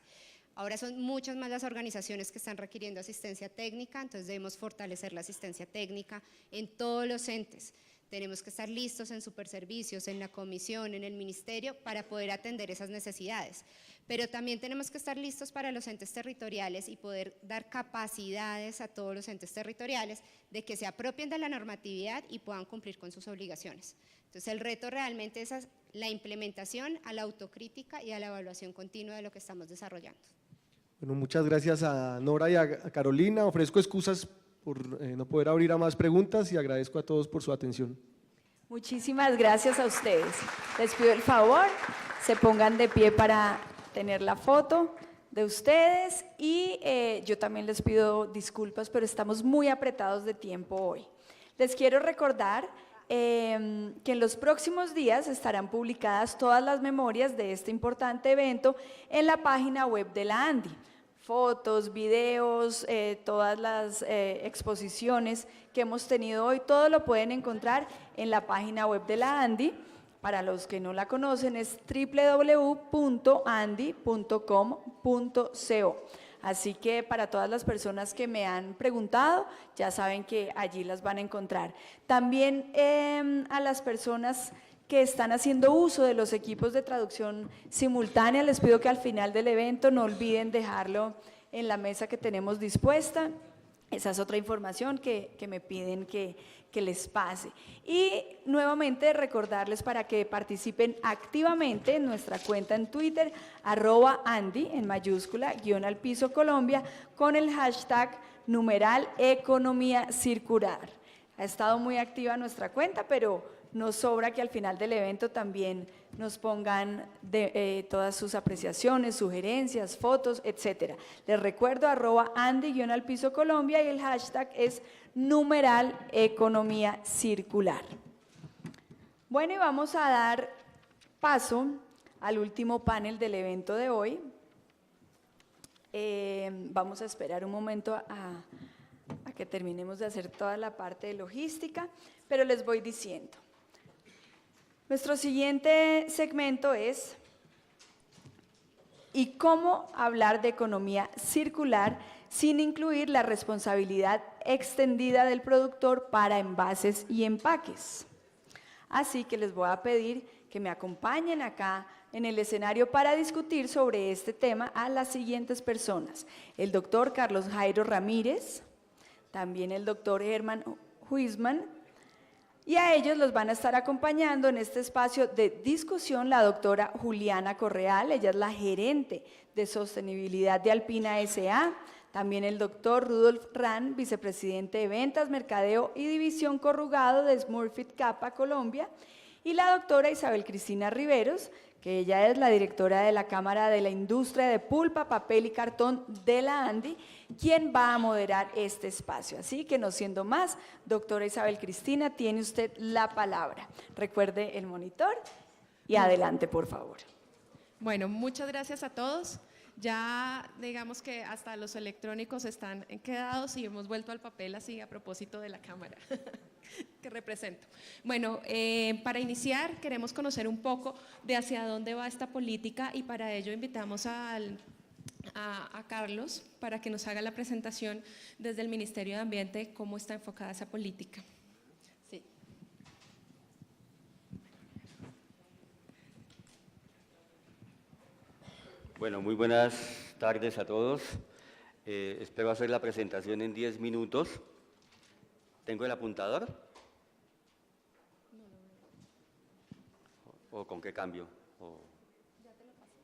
Ahora son muchas más las organizaciones que están requiriendo asistencia técnica, entonces debemos fortalecer la asistencia técnica en todos los entes. Tenemos que estar listos en superservicios, en la comisión, en el ministerio, para poder atender esas necesidades. Pero también tenemos que estar listos para los entes territoriales y poder dar capacidades a todos los entes territoriales de que se apropien de la normatividad y puedan cumplir con sus obligaciones. Entonces el reto realmente es la implementación, a la autocrítica y a la evaluación continua de lo que estamos desarrollando. Bueno, muchas gracias a Nora y a Carolina. Ofrezco excusas por no poder abrir a más preguntas y agradezco a todos por su atención. Muchísimas gracias a ustedes. Les pido el favor, se pongan de pie para tener la foto de ustedes y yo también les pido disculpas, pero estamos muy apretados de tiempo hoy. Les quiero recordar que en los próximos días estarán publicadas todas las memorias de este importante evento en la página web de la ANDI. Fotos, videos, todas las exposiciones que hemos tenido hoy, todo lo pueden encontrar en la página web de la ANDI. Para los que no la conocen es www.andi.com.co. Así que para todas las personas que me han preguntado, ya saben que allí las van a encontrar. También a las personas que están haciendo uso de los equipos de traducción simultánea, les pido que al final del evento no olviden dejarlo en la mesa que tenemos dispuesta. Esa es otra información que me piden que les pase. Y nuevamente recordarles para que participen activamente en nuestra cuenta en Twitter, @Andi, en mayúscula, _ Colombia, con el hashtag #economía circular. Ha estado muy activa nuestra cuenta, pero nos sobra que al final del evento también nos pongan todas sus apreciaciones, sugerencias, fotos, etcétera. Les recuerdo @Andi_ Colombia y el hashtag es #economía circular. Bueno, y vamos a dar paso al último panel del evento de hoy. Vamos a esperar un momento a que terminemos de hacer toda la parte de logística, pero les voy diciendo. Nuestro siguiente segmento es ¿y cómo hablar de economía circular sin incluir la responsabilidad extendida del productor para envases y empaques? Así que les voy a pedir que me acompañen acá en el escenario para discutir sobre este tema a las siguientes personas. El doctor Carlos Jairo Ramírez, también el doctor Herman Huisman, y a ellos los van a estar acompañando en este espacio de discusión la doctora Juliana Correal, ella es la gerente de sostenibilidad de Alpina S.A., también el doctor Rudolf Rahn, vicepresidente de Ventas, Mercadeo y División Corrugado de Smurfit Kappa Colombia, y la doctora Isabel Cristina Riveros, que ella es la directora de la Cámara de la Industria de Pulpa, Papel y Cartón de la ANDI, quien va a moderar este espacio. Así que no siendo más, doctora Isabel Cristina, tiene usted la palabra. Recuerde el monitor y adelante, por favor. Bueno, muchas gracias a todos. Ya digamos que hasta los electrónicos están quedados y hemos vuelto al papel así a propósito de la cámara que represento. Bueno, para iniciar queremos conocer un poco de hacia dónde va esta política y para ello invitamos a Carlos para que nos haga la presentación desde el Ministerio de Ambiente, cómo está enfocada esa política. Sí. Bueno, muy buenas tardes a todos. Espero hacer la presentación en 10 minutos. ¿Tengo el apuntador? ¿O con qué cambio? Ya te lo pasé.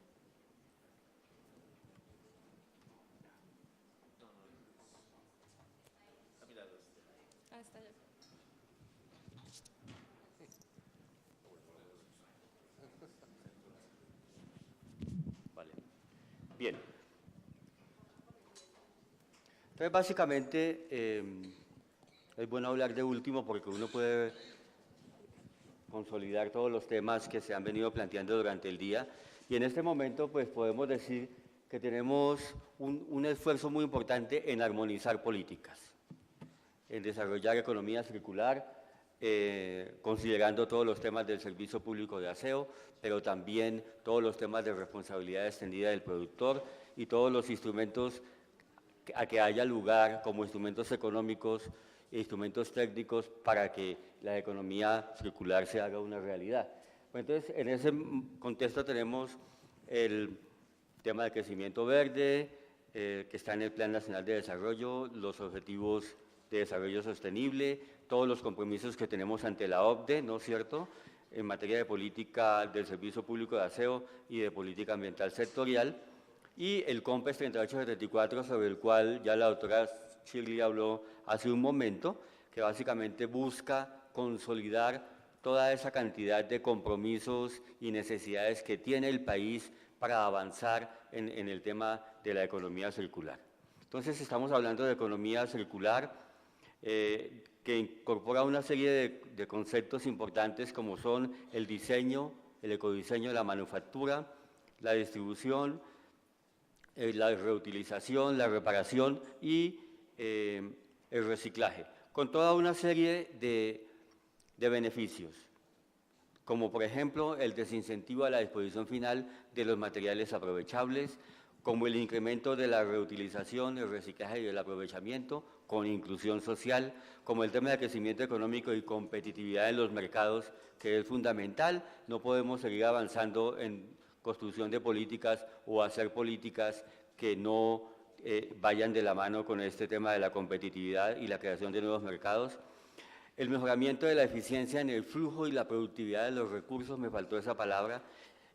Ah, está ya. Vale. Bien. Entonces, básicamente, es bueno hablar de último porque uno puede consolidar todos los temas que se han venido planteando durante el día. Y en este momento, pues, podemos decir que tenemos un esfuerzo muy importante en armonizar políticas, en desarrollar economía circular, considerando todos los temas del servicio público de aseo, pero también todos los temas de responsabilidad extendida del productor y todos los instrumentos a que haya lugar como instrumentos económicos e instrumentos técnicos para que la economía circular se haga una realidad. Bueno, entonces, en ese contexto tenemos el tema de crecimiento verde, que está en el Plan Nacional de Desarrollo, los objetivos de desarrollo sostenible, todos los compromisos que tenemos ante la OCDE, ¿no es cierto?, en materia de política del servicio público de aseo y de política ambiental sectorial, y el COMPES 3874, sobre el cual ya la doctora Shirley habló hace un momento, que básicamente busca consolidar toda esa cantidad de compromisos y necesidades que tiene el país para avanzar en el tema de la economía circular. Entonces, estamos hablando de economía circular, que incorpora una serie de conceptos importantes como son el diseño, el ecodiseño de la manufactura, la distribución, la reutilización, la reparación y el reciclaje, con toda una serie de beneficios, como por ejemplo el desincentivo a la disposición final de los materiales aprovechables, como el incremento de la reutilización, el reciclaje y el aprovechamiento, con inclusión social, como el tema de crecimiento económico y competitividad en los mercados, que es fundamental. No podemos seguir avanzando en construcción de políticas o hacer políticas que no vayan de la mano con este tema de la competitividad y la creación de nuevos mercados. El mejoramiento de la eficiencia en el flujo y la productividad de los recursos, me faltó esa palabra,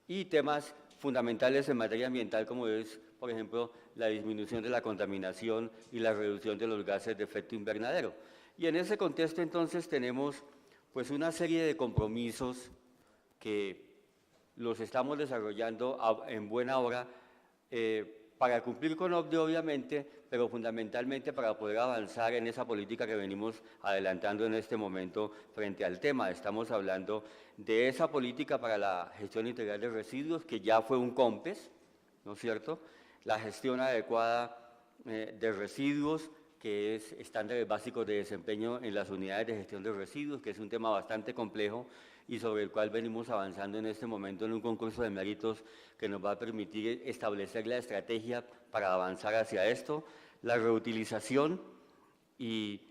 y temas fundamentales en materia ambiental como es, por ejemplo, la disminución de la contaminación y la reducción de los gases de efecto invernadero. Y en ese contexto entonces tenemos pues una serie de compromisos que los estamos desarrollando en buena hora para cumplir con OCDE obviamente, pero fundamentalmente para poder avanzar en esa política que venimos adelantando en este momento frente al tema. Estamos hablando de esa política para la gestión integral de residuos, que ya fue un COMPES, ¿no es cierto? La gestión adecuada de residuos, que es estándares básicos de desempeño en las unidades de gestión de residuos, que es un tema bastante complejo y sobre el cual venimos avanzando en este momento en un concurso de méritos que nos va a permitir establecer la estrategia para avanzar hacia esto, la reutilización y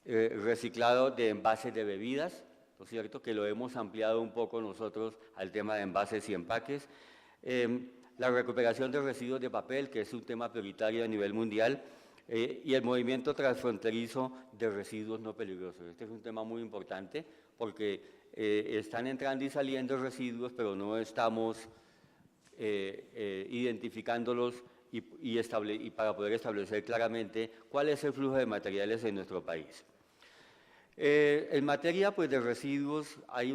reciclado de envases de bebidas, ¿no es cierto?, que lo hemos ampliado un poco nosotros al tema de envases y empaques, la recuperación de residuos de papel, que es un tema prioritario a nivel mundial, y el movimiento transfronterizo de residuos no peligrosos. Este es un tema muy importante porque están entrando y saliendo residuos, pero no estamos identificándolos y para poder establecer claramente cuál es el flujo de materiales en nuestro país. En materia pues, de residuos hay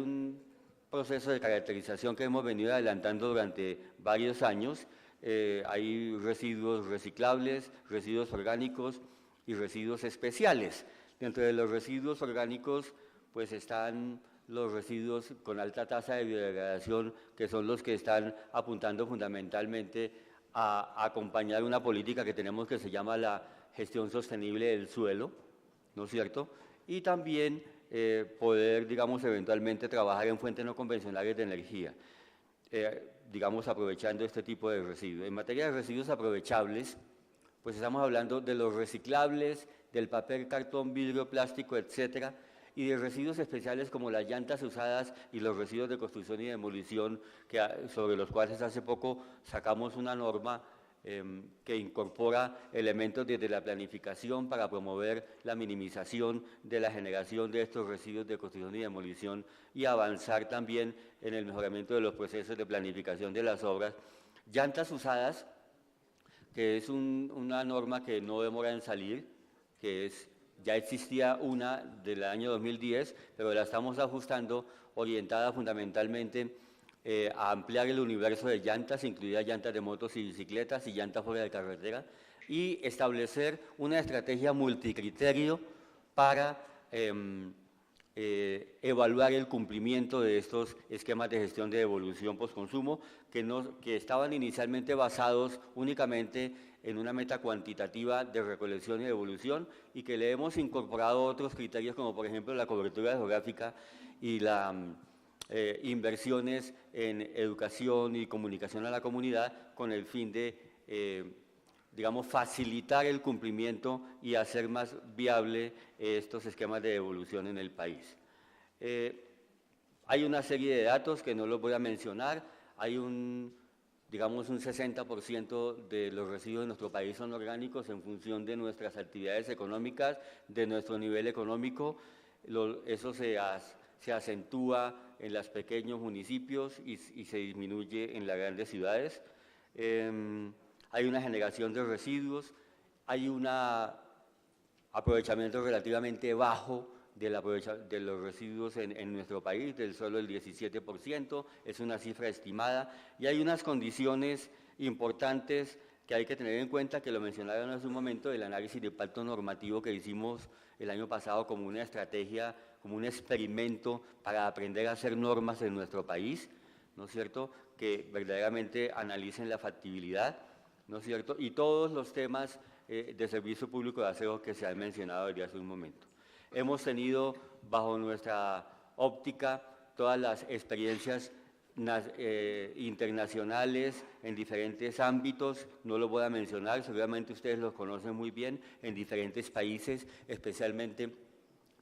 proceso de caracterización que hemos venido adelantando durante varios años. Hay residuos reciclables, residuos orgánicos y residuos especiales. Dentro de los residuos orgánicos, pues están los residuos con alta tasa de biodegradación, que son los que están apuntando fundamentalmente a acompañar una política que tenemos que se llama la gestión sostenible del suelo, ¿no es cierto? Y también poder, digamos, eventualmente trabajar en fuentes no convencionales de energía, digamos, aprovechando este tipo de residuos. En materia de residuos aprovechables, pues estamos hablando de los reciclables, del papel, cartón, vidrio, plástico, etcétera, y de residuos especiales como las llantas usadas y los residuos de construcción y demolición, sobre los cuales hace poco sacamos una norma que incorpora elementos desde la planificación para promover la minimización de la generación de estos residuos de construcción y demolición y avanzar también en el mejoramiento de los procesos de planificación de las obras. Llantas usadas, que es una norma que no demora en salir, ya existía una del año 2010, pero la estamos ajustando, orientada fundamentalmente a ampliar el universo de llantas, incluidas llantas de motos y bicicletas y llantas fuera de carretera, y establecer una estrategia multicriterio para evaluar el cumplimiento de estos esquemas de gestión de devolución postconsumo que estaban inicialmente basados únicamente en una meta cuantitativa de recolección y devolución y que le hemos incorporado otros criterios como por ejemplo la cobertura geográfica y las inversiones en educación y comunicación a la comunidad con el fin de digamos, facilitar el cumplimiento y hacer más viable estos esquemas de devolución en el país. Hay una serie de datos que no los voy a mencionar, hay digamos un 60% de los residuos de nuestro país son orgánicos en función de nuestras actividades económicas, de nuestro nivel económico, eso se acentúa en los pequeños municipios y se disminuye en las grandes ciudades. Hay una generación de residuos, hay un aprovechamiento relativamente bajo de los residuos en nuestro país, del solo el 17%, es una cifra estimada, y hay unas condiciones importantes que hay que tener en cuenta, que lo mencionaron hace un momento, del análisis de impacto normativo que hicimos el año pasado como una estrategia, como un experimento para aprender a hacer normas en nuestro país, ¿no es cierto?, que verdaderamente analicen la factibilidad, ¿no es cierto?, y todos los temas de servicio público de aseo que se han mencionado desde hace un momento. Hemos tenido bajo nuestra óptica todas las experiencias internacionales en diferentes ámbitos, no los voy a mencionar, seguramente ustedes los conocen muy bien, en diferentes países, especialmente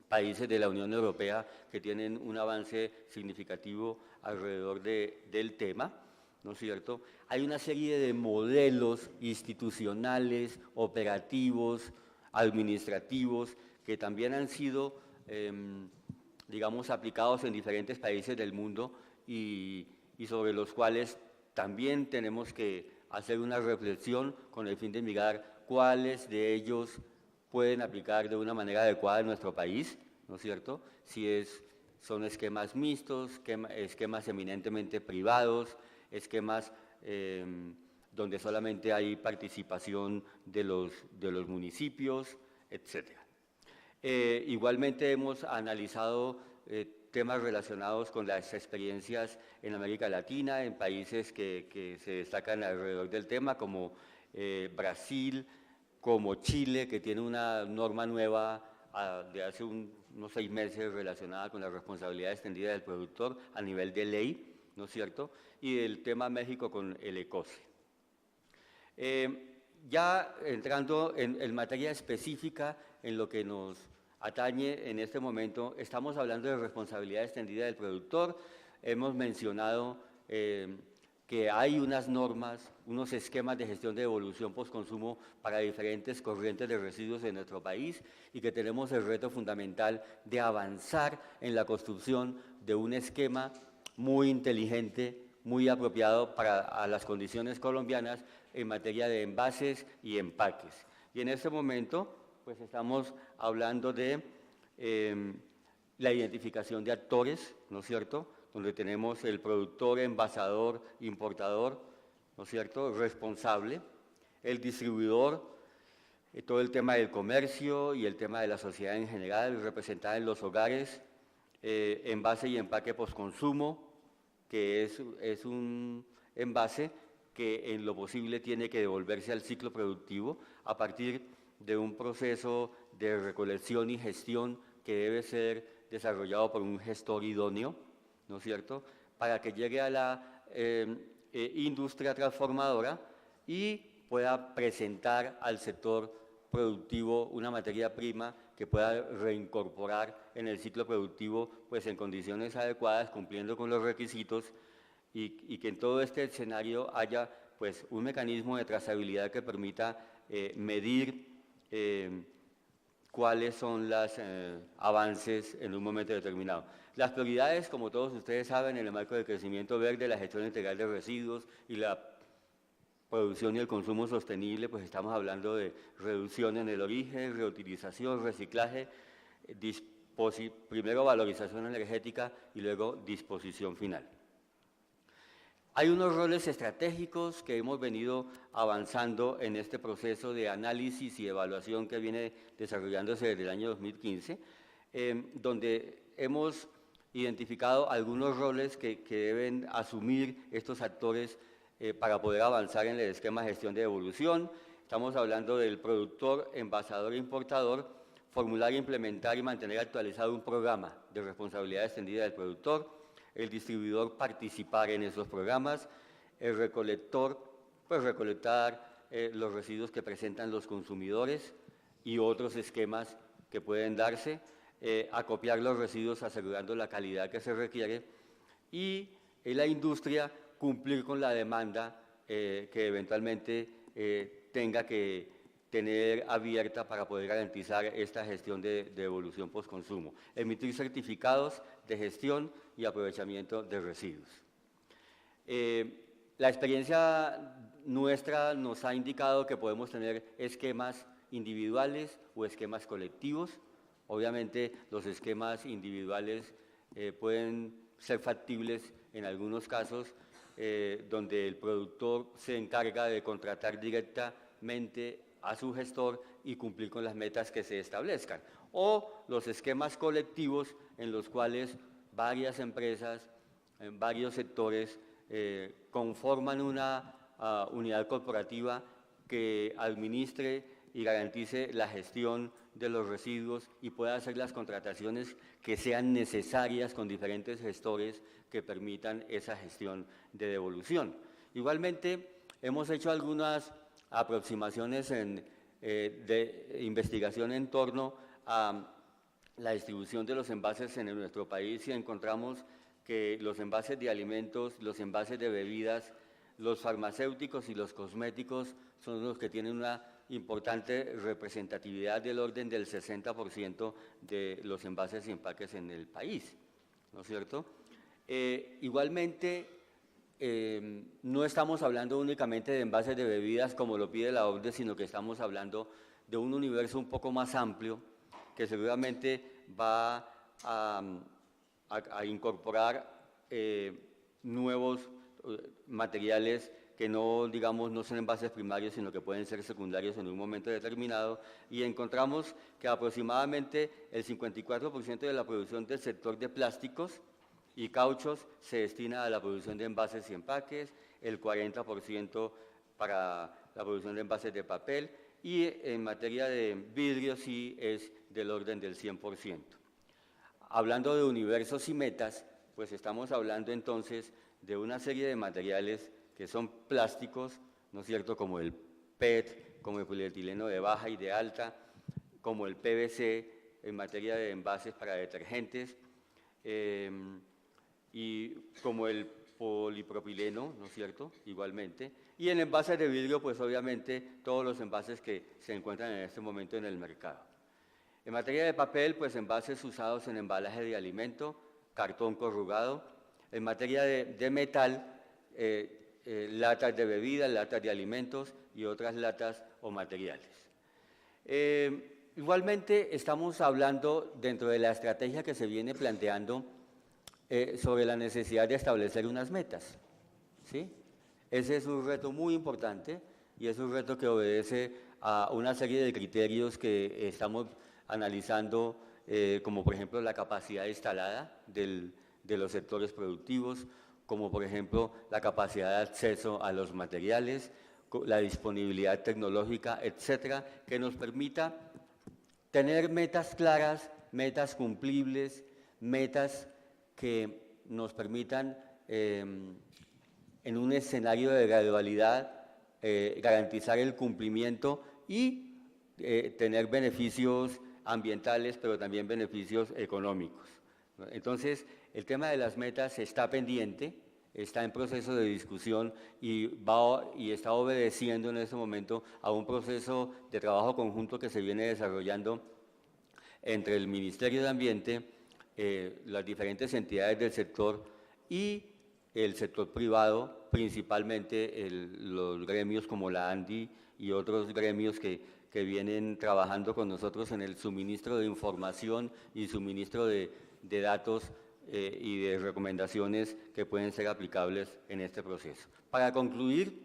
países de la Unión Europea que tienen un avance significativo alrededor del tema, ¿no es cierto? Hay una serie de modelos institucionales, operativos, administrativos, que también han sido, digamos, aplicados en diferentes países del mundo y sobre los cuales también tenemos que hacer una reflexión con el fin de mirar cuáles de ellos pueden aplicar de una manera adecuada en nuestro país, ¿no es cierto? Si son esquemas mixtos, esquemas eminentemente privados, esquemas donde solamente hay participación de los municipios, etc. Igualmente hemos analizado temas relacionados con las experiencias en América Latina, en países que se destacan alrededor del tema, como Brasil, como Chile, que tiene una norma nueva de hace unos 6 meses relacionada con la responsabilidad extendida del productor a nivel de ley, ¿no es cierto?, y el tema México con el ECOCE. Ya entrando en materia específica en lo que nos atañe en este momento, estamos hablando de responsabilidad extendida del productor, hemos mencionado que hay unas normas, unos esquemas de gestión de devolución postconsumo para diferentes corrientes de residuos en nuestro país y que tenemos el reto fundamental de avanzar en la construcción de un esquema muy inteligente, muy apropiado a las condiciones colombianas en materia de envases y empaques. Y en este momento, pues estamos hablando de la identificación de actores, ¿no es cierto?, donde tenemos el productor, envasador, importador, ¿no es cierto?, responsable, el distribuidor, todo el tema del comercio y el tema de la sociedad en general, representada en los hogares, envase y empaque postconsumo, que es un envase que en lo posible tiene que devolverse al ciclo productivo a partir de un proceso de recolección y gestión que debe ser desarrollado por un gestor idóneo, ¿no es cierto?, para que llegue a la industria transformadora y pueda presentar al sector productivo una materia prima que pueda reincorporar en el ciclo productivo pues en condiciones adecuadas, cumpliendo con los requisitos y que en todo este escenario haya pues un mecanismo de trazabilidad que permita medir cuáles son los avances en un momento determinado. Las prioridades, como todos ustedes saben, en el marco del crecimiento verde, la gestión integral de residuos y la producción y el consumo sostenible, pues estamos hablando de reducción en el origen, reutilización, reciclaje, primero valorización energética y luego disposición final. Hay unos roles estratégicos que hemos venido avanzando en este proceso de análisis y evaluación que viene desarrollándose desde el año 2015, donde hemos identificado algunos roles que deben asumir estos actores para poder avanzar en el esquema de gestión de devolución. Estamos hablando del productor, envasador e importador, formular, implementar y mantener actualizado un programa de responsabilidad extendida del productor, el distribuidor participar en esos programas, el recolector, pues recolectar los residuos que presentan los consumidores y otros esquemas que pueden darse, acopiar los residuos asegurando la calidad que se requiere y en la industria cumplir con la demanda que eventualmente tenga que tener abierta para poder garantizar esta gestión de devolución postconsumo. Emitir certificados de gestión y aprovechamiento de residuos. La experiencia nuestra nos ha indicado que podemos tener esquemas individuales o esquemas colectivos. Obviamente los esquemas individuales pueden ser factibles en algunos casos donde el productor se encarga de contratar directamente a su gestor y cumplir con las metas que se establezcan. O los esquemas colectivos en los cuales varias empresas, en varios sectores, conforman una unidad corporativa que administre y garantice la gestión de los residuos y pueda hacer las contrataciones que sean necesarias con diferentes gestores que permitan esa gestión de devolución. Igualmente, hemos hecho algunas aproximaciones de investigación en torno a la distribución de los envases en nuestro país y encontramos que los envases de alimentos, los envases de bebidas, los farmacéuticos y los cosméticos son los que tienen una importante representatividad del orden del 60% de los envases y empaques en el país, ¿no es cierto? Igualmente, no estamos hablando únicamente de envases de bebidas como lo pide la OCDE, sino que estamos hablando de un universo un poco más amplio que seguramente va a incorporar nuevos materiales que no, digamos, no son envases primarios, sino que pueden ser secundarios en un momento determinado, y encontramos que aproximadamente el 54% de la producción del sector de plásticos y cauchos se destina a la producción de envases y empaques, el 40% para la producción de envases de papel, y en materia de vidrio sí es del orden del 100%. Hablando de universos y metas, pues estamos hablando entonces de una serie de materiales que son plásticos, ¿no es cierto?, como el PET, como el polietileno de baja y de alta, como el PVC en materia de envases para detergentes, y como el polipropileno, ¿no es cierto?, igualmente. Y en envases de vidrio, pues obviamente todos los envases que se encuentran en este momento en el mercado. En materia de papel, pues envases usados en embalaje de alimento, cartón corrugado. En materia de metal, latas de bebidas, latas de alimentos y otras latas o materiales. Igualmente estamos hablando dentro de la estrategia que se viene planteando sobre la necesidad de establecer unas metas, ¿sí? Ese es un reto muy importante y es un reto que obedece a una serie de criterios que estamos analizando, como por ejemplo la capacidad instalada de los sectores productivos, como por ejemplo la capacidad de acceso a los materiales, la disponibilidad tecnológica, etcétera, que nos permita tener metas claras, metas cumplibles, metas que nos permitan, en un escenario de gradualidad, garantizar el cumplimiento y tener beneficios ambientales, pero también beneficios económicos. Entonces, el tema de las metas está pendiente, está en proceso de discusión y está obedeciendo en este momento a un proceso de trabajo conjunto que se viene desarrollando entre el Ministerio de Ambiente, las diferentes entidades del sector y el sector privado, principalmente los gremios como la ANDI y otros gremios que vienen trabajando con nosotros en el suministro de información y suministro de datos y de recomendaciones que pueden ser aplicables en este proceso. Para concluir,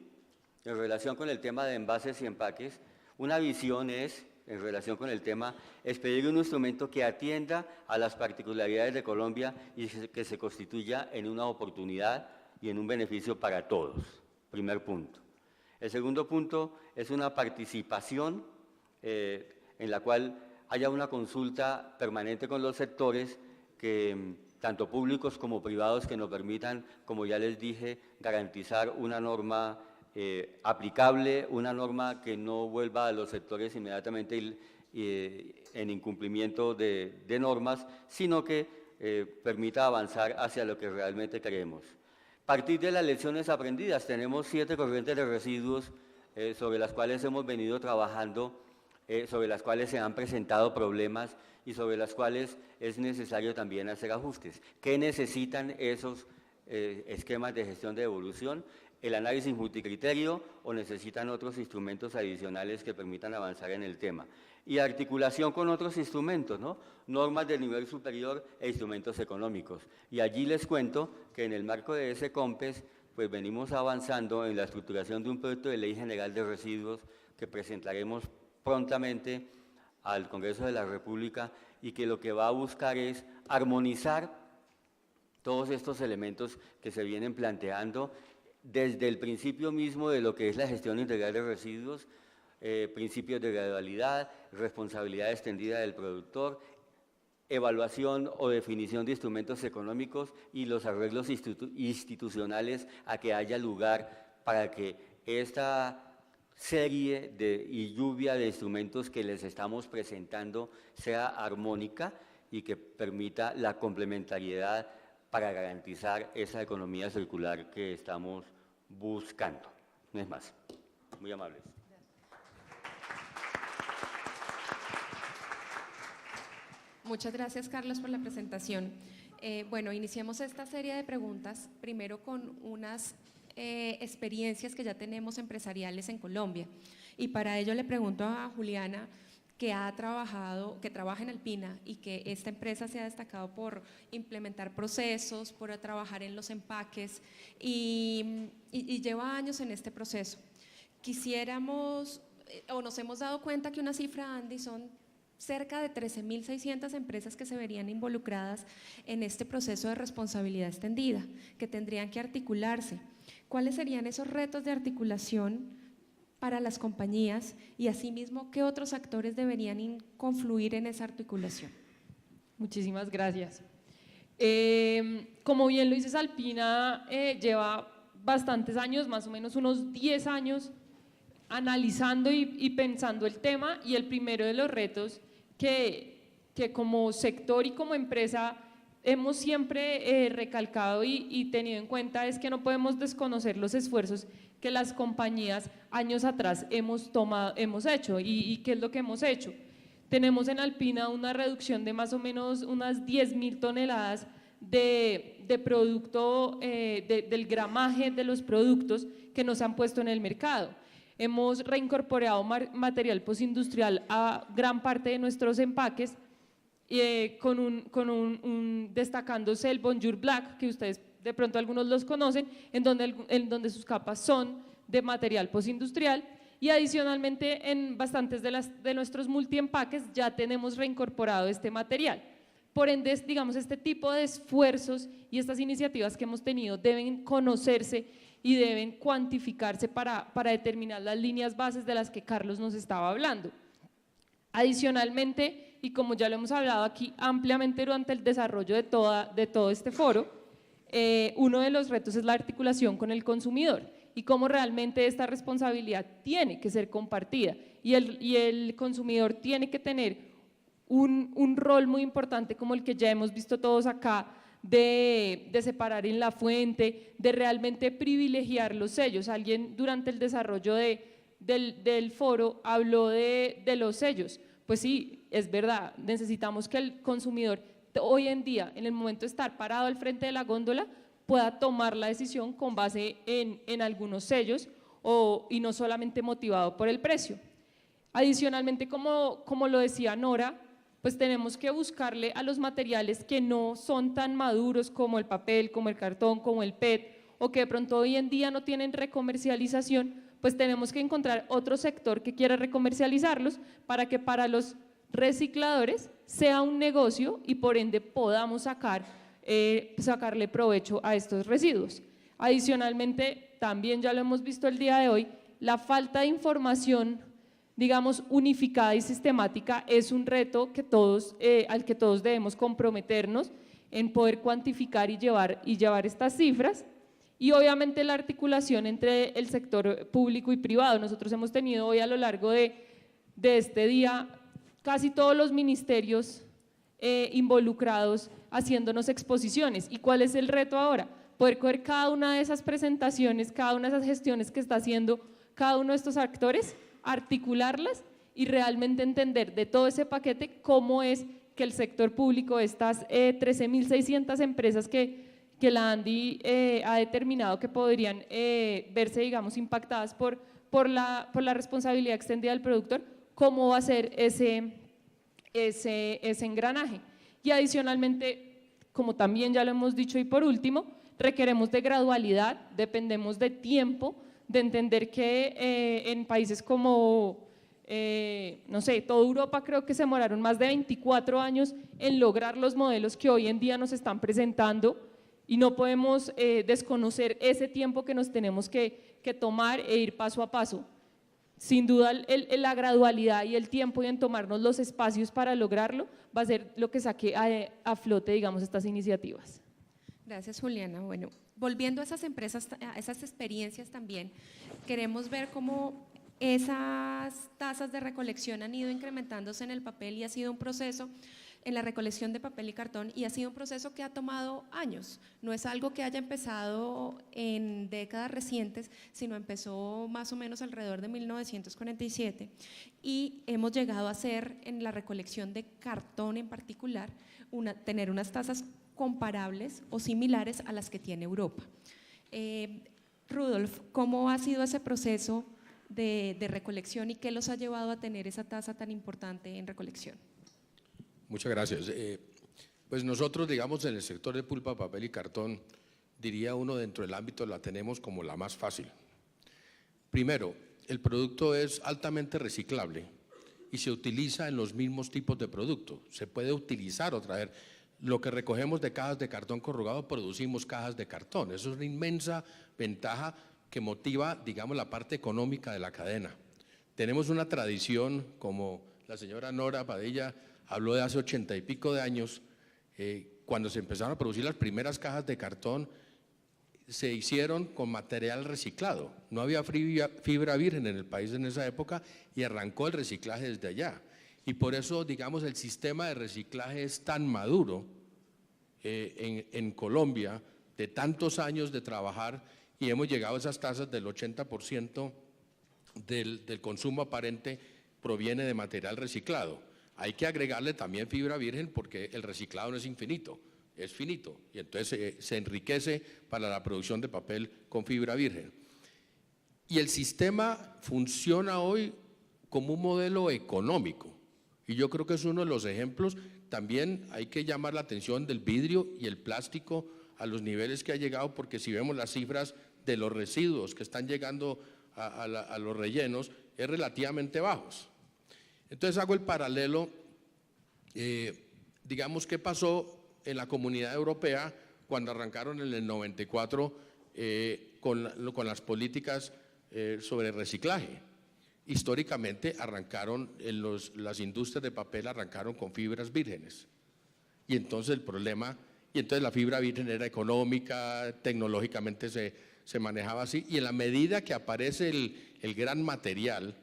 en relación con el tema de envases y empaques, una visión es, en relación con el tema, es pedir un instrumento que atienda a las particularidades de Colombia y que se constituya en una oportunidad y en un beneficio para todos. Primer punto. El segundo punto es una participación en la cual haya una consulta permanente con los sectores, tanto públicos como privados, que nos permitan, como ya les dije, garantizar una norma aplicable, una norma que no vuelva a los sectores inmediatamente en incumplimiento de normas, sino que permita avanzar hacia lo que realmente queremos. Partir de las lecciones aprendidas, tenemos 7 corrientes de residuos sobre las cuales hemos venido trabajando, sobre las cuales se han presentado problemas y sobre las cuales es necesario también hacer ajustes. ¿Qué necesitan esos esquemas de gestión de devolución? ¿El análisis multicriterio o necesitan otros instrumentos adicionales que permitan avanzar en el tema? Y articulación con otros instrumentos, ¿no? Normas del nivel superior e instrumentos económicos. Y allí les cuento que en el marco de ese COMPES, pues venimos avanzando en la estructuración de un proyecto de ley general de residuos que presentaremos prontamente al Congreso de la República y que lo que va a buscar es armonizar todos estos elementos que se vienen planteando desde el principio mismo de lo que es la gestión integral de residuos, principios de gradualidad, responsabilidad extendida del productor, evaluación o definición de instrumentos económicos y los arreglos institucionales a que haya lugar para que esta serie y lluvia de instrumentos que les estamos presentando sea armónica y que permita la complementariedad para garantizar esa economía circular que estamos buscando. No es más. Muy amables. Muchas gracias, Carlos, por la presentación. Bueno, iniciemos esta serie de preguntas, primero con unas experiencias que ya tenemos empresariales en Colombia. Y para ello le pregunto a Juliana, que trabaja en Alpina y que esta empresa se ha destacado por implementar procesos, por trabajar en los empaques y lleva años en este proceso. Quisiéramos, o nos hemos dado cuenta que una cifra, Andy, son cerca de 13.600 empresas que se verían involucradas en este proceso de responsabilidad extendida, que tendrían que articularse. ¿Cuáles serían esos retos de articulación para las compañías y asimismo qué otros actores deberían confluir en esa articulación? Muchísimas gracias. Como bien lo dices, Alpina lleva bastantes años, más o menos unos 10 años, analizando y pensando el tema, y el primero de los retos que como sector y como empresa hemos siempre recalcado y tenido en cuenta es que no podemos desconocer los esfuerzos que las compañías años atrás hemos hecho. ¿Y qué es lo que hemos hecho? Tenemos en Alpina una reducción de más o menos unas 10.000 toneladas de producto, del gramaje de los productos que nos han puesto en el mercado. Hemos reincorporado material postindustrial a gran parte de nuestros empaques destacándose el Bonjour Black, que ustedes de pronto algunos los conocen, en donde sus capas son de material postindustrial, y adicionalmente en bastantes de nuestros multiempaques ya tenemos reincorporado este material. Por ende, digamos, este tipo de esfuerzos y estas iniciativas que hemos tenido deben conocerse y deben cuantificarse para determinar las líneas bases de las que Carlos nos estaba hablando. Adicionalmente, y como ya lo hemos hablado aquí ampliamente durante el desarrollo de todo este foro, uno de los retos es la articulación con el consumidor y cómo realmente esta responsabilidad tiene que ser compartida y el consumidor tiene que tener un rol muy importante como el que ya hemos visto todos acá, de separar en la fuente, de realmente privilegiar los sellos. Alguien durante el desarrollo del foro habló de los sellos. Pues sí, es verdad, necesitamos que el consumidor hoy en día, en el momento de estar parado al frente de la góndola, pueda tomar la decisión con base en algunos sellos y no solamente motivado por el precio. Adicionalmente, como lo decía Nora, pues tenemos que buscarle a los materiales que no son tan maduros como el papel, como el cartón, como el PET, o que de pronto hoy en día no tienen recomercialización, pues tenemos que encontrar otro sector que quiera recomercializarlos para que para los recicladores sea un negocio y por ende podamos sacarle provecho a estos residuos. Adicionalmente, también ya lo hemos visto el día de hoy, la falta de información, digamos, unificada y sistemática es un reto al que todos debemos comprometernos en poder cuantificar y llevar estas cifras. Y obviamente la articulación entre el sector público y privado. Nosotros hemos tenido hoy a lo largo de este día casi todos los ministerios involucrados haciéndonos exposiciones. ¿Y cuál es el reto ahora? Poder coger cada una de esas presentaciones, cada una de esas gestiones que está haciendo cada uno de estos actores, articularlas y realmente entender de todo ese paquete cómo es que el sector público, estas 13.600 empresas que la ANDI ha determinado que podrían verse, digamos, impactadas por la responsabilidad extendida del productor, cómo va a ser ese engranaje. Y adicionalmente, como también ya lo hemos dicho y por último, requeremos de gradualidad, dependemos de tiempo, de entender que en países como, no sé, toda Europa creo que se demoraron más de 24 años en lograr los modelos que hoy en día nos están presentando y no podemos desconocer ese tiempo que nos tenemos que tomar e ir paso a paso. Sin duda la gradualidad y el tiempo y en tomarnos los espacios para lograrlo va a ser lo que saque a flote, digamos, estas iniciativas. Gracias, Juliana. Bueno, volviendo a esas empresas, a esas experiencias también, queremos ver cómo esas tasas de recolección han ido incrementándose en el papel y ha sido un proceso en la recolección de papel y cartón y ha sido un proceso que ha tomado años, no es algo que haya empezado en décadas recientes, sino empezó más o menos alrededor de 1947 y hemos llegado a ser en la recolección de cartón en particular, tener unas tasas comparables o similares a las que tiene Europa. Rudolf, ¿cómo ha sido ese proceso de recolección y qué los ha llevado a tener esa tasa tan importante en recolección? Muchas gracias. Pues nosotros, digamos, en el sector de pulpa, papel y cartón, diría uno dentro del ámbito la tenemos como la más fácil. Primero, el producto es altamente reciclable y se utiliza en los mismos tipos de productos. Se puede utilizar o traer. Lo que recogemos de cajas de cartón corrugado, producimos cajas de cartón. Eso es una inmensa ventaja que motiva, digamos, la parte económica de la cadena. Tenemos una tradición, como la señora Nora Padilla habló de hace 80 y pico de años, cuando se empezaron a producir las primeras cajas de cartón, se hicieron con material reciclado. No había fibra virgen en el país en esa época y arrancó el reciclaje desde allá. Y por eso, digamos, el sistema de reciclaje es tan maduro en Colombia, de tantos años de trabajar, y hemos llegado a esas tasas del 80% del consumo aparente proviene de material reciclado. Hay que agregarle también fibra virgen porque el reciclado no es infinito, es finito, y entonces se enriquece para la producción de papel con fibra virgen. Y el sistema funciona hoy como un modelo económico, y yo creo que es uno de los ejemplos también hay que llamar la atención del vidrio y el plástico a los niveles que ha llegado, porque si vemos las cifras de los residuos que están llegando a los rellenos, es relativamente bajos. Entonces hago el paralelo, digamos, qué pasó en la Comunidad Europea cuando arrancaron en el 94 con las políticas sobre reciclaje. Históricamente arrancaron, las industrias de papel arrancaron con fibras vírgenes. Y entonces la fibra virgen era económica, tecnológicamente se manejaba así, y en la medida que aparece el gran material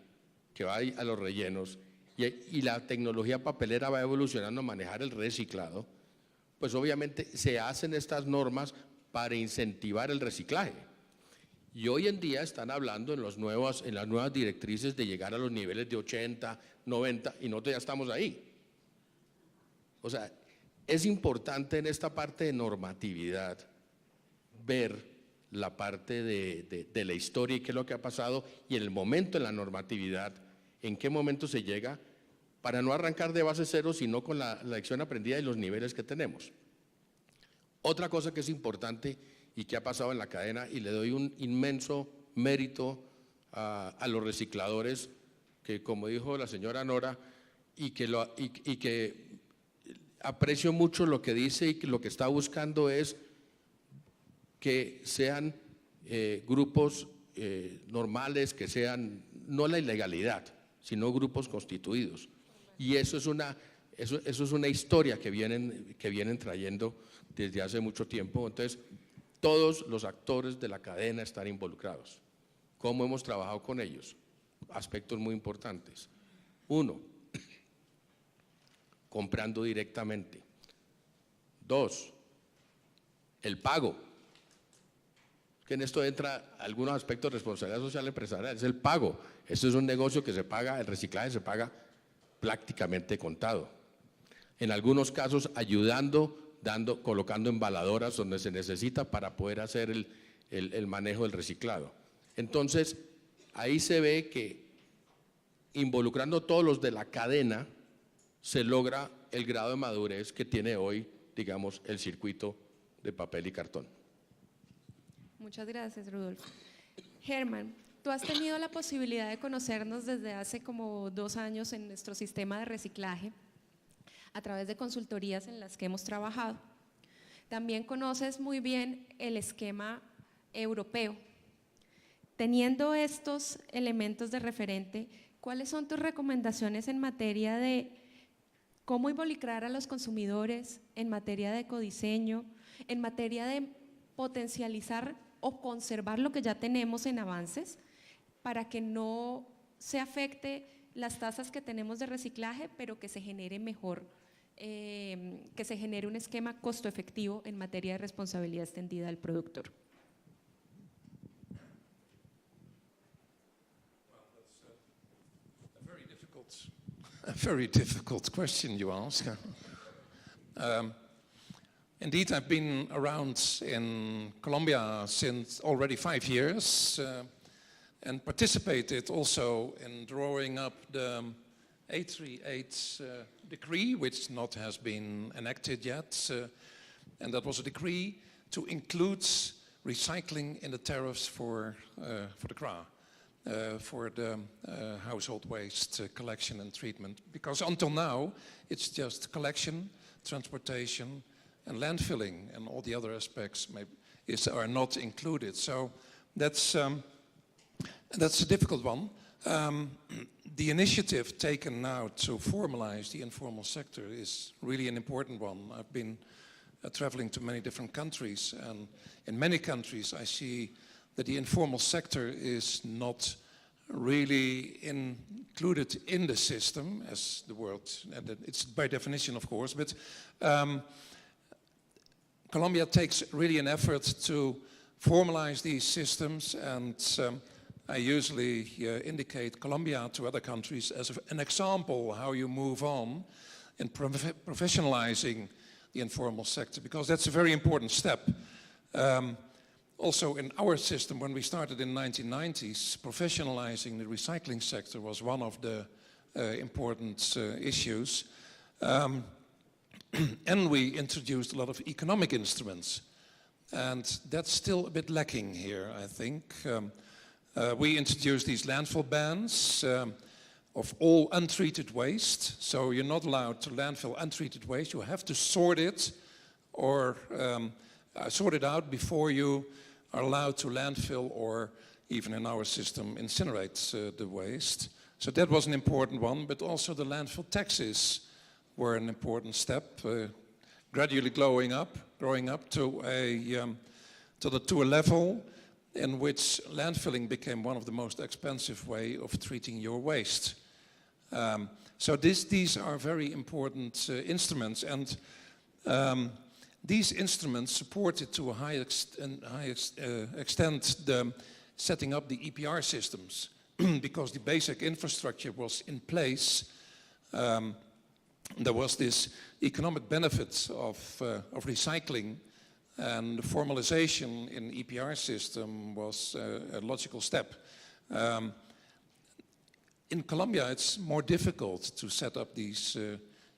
que va a los rellenos y la tecnología papelera va evolucionando a manejar el reciclado, pues obviamente se hacen estas normas para incentivar el reciclaje. Y hoy en día están hablando en las nuevas directrices de llegar a los niveles de 80, 90, y nosotros ya estamos ahí. O sea, es importante en esta parte de normatividad ver la parte de la historia y qué es lo que ha pasado, y en el momento en la normatividad, en qué momento se llega, para no arrancar de base cero, sino con la lección aprendida y los niveles que tenemos. Otra cosa que es importante y que ha pasado en la cadena, y le doy un inmenso mérito a los recicladores, que como dijo la señora Nora, y que aprecio mucho lo que dice, y que lo que está buscando es que sean grupos normales, que sean no la ilegalidad, sino grupos constituidos. Y eso es una historia que vienen trayendo desde hace mucho tiempo. Entonces, todos los actores de la cadena están involucrados. ¿Cómo hemos trabajado con ellos? Aspectos muy importantes. 1, comprando directamente. 2, el pago. Que en esto entra algunos aspectos de responsabilidad social empresarial, es el pago. Esto es un negocio que se paga, el reciclaje se paga prácticamente contado. En algunos casos ayudando, colocando embaladoras donde se necesita para poder hacer el manejo del reciclado. Entonces, ahí se ve que involucrando todos los de la cadena se logra el grado de madurez que tiene hoy, digamos, el circuito de papel y cartón. Muchas gracias, Rudolfo. Germán, tú has tenido la posibilidad de conocernos desde hace como 2 años en nuestro sistema de reciclaje, a través de consultorías en las que hemos trabajado. También conoces muy bien el esquema europeo. Teniendo estos elementos de referente, ¿cuáles son tus recomendaciones en materia de cómo involucrar a los consumidores, en materia de ecodiseño, en materia de potencializar o conservar lo que ya tenemos en avances, para que no se afecte las tasas que tenemos de reciclaje, pero que se genere mejor, que se genere un esquema costo efectivo en materia de responsabilidad extendida del productor? A very difficult question you ask. Indeed, I've been around in Colombia since already 5 years and participated also in drawing up the 838 decree, which not has been enacted yet. And that was a decree to include recycling in the tariffs for the CRA. For the household waste collection and treatment, because until now it's just collection, transportation and landfilling, and all the other aspects are not included. So that's a difficult one. The initiative taken now to formalize the informal sector is really an important one. I've been traveling to many different countries, and in many countries I see that the informal sector is not really included in the system as the world, and it's by definition, of course, but Colombia takes really an effort to formalize these systems, and I usually indicate Colombia to other countries as an example how you move on in professionalizing the informal sector, because that's a very important step. Also in our system, when we started in the 1990s, professionalizing the recycling sector was one of the important issues. And we introduced a lot of economic instruments. And that's still a bit lacking here, I think. We introduced these landfill bans of all untreated waste. So you're not allowed to landfill untreated waste. You have to sort it or sort it out before you are allowed to landfill or even in our system incinerate the waste. So that was an important one, but also the landfill taxes were an important step, gradually growing up to a level in which landfilling became one of the most expensive way of treating your waste. So these are very important instruments, and these instruments supported to a high extent the setting up the EPR systems because the basic infrastructure was in place. There was this economic benefit of recycling, and the formalization in EPR system was a logical step. In Colombia, it's more difficult to set up these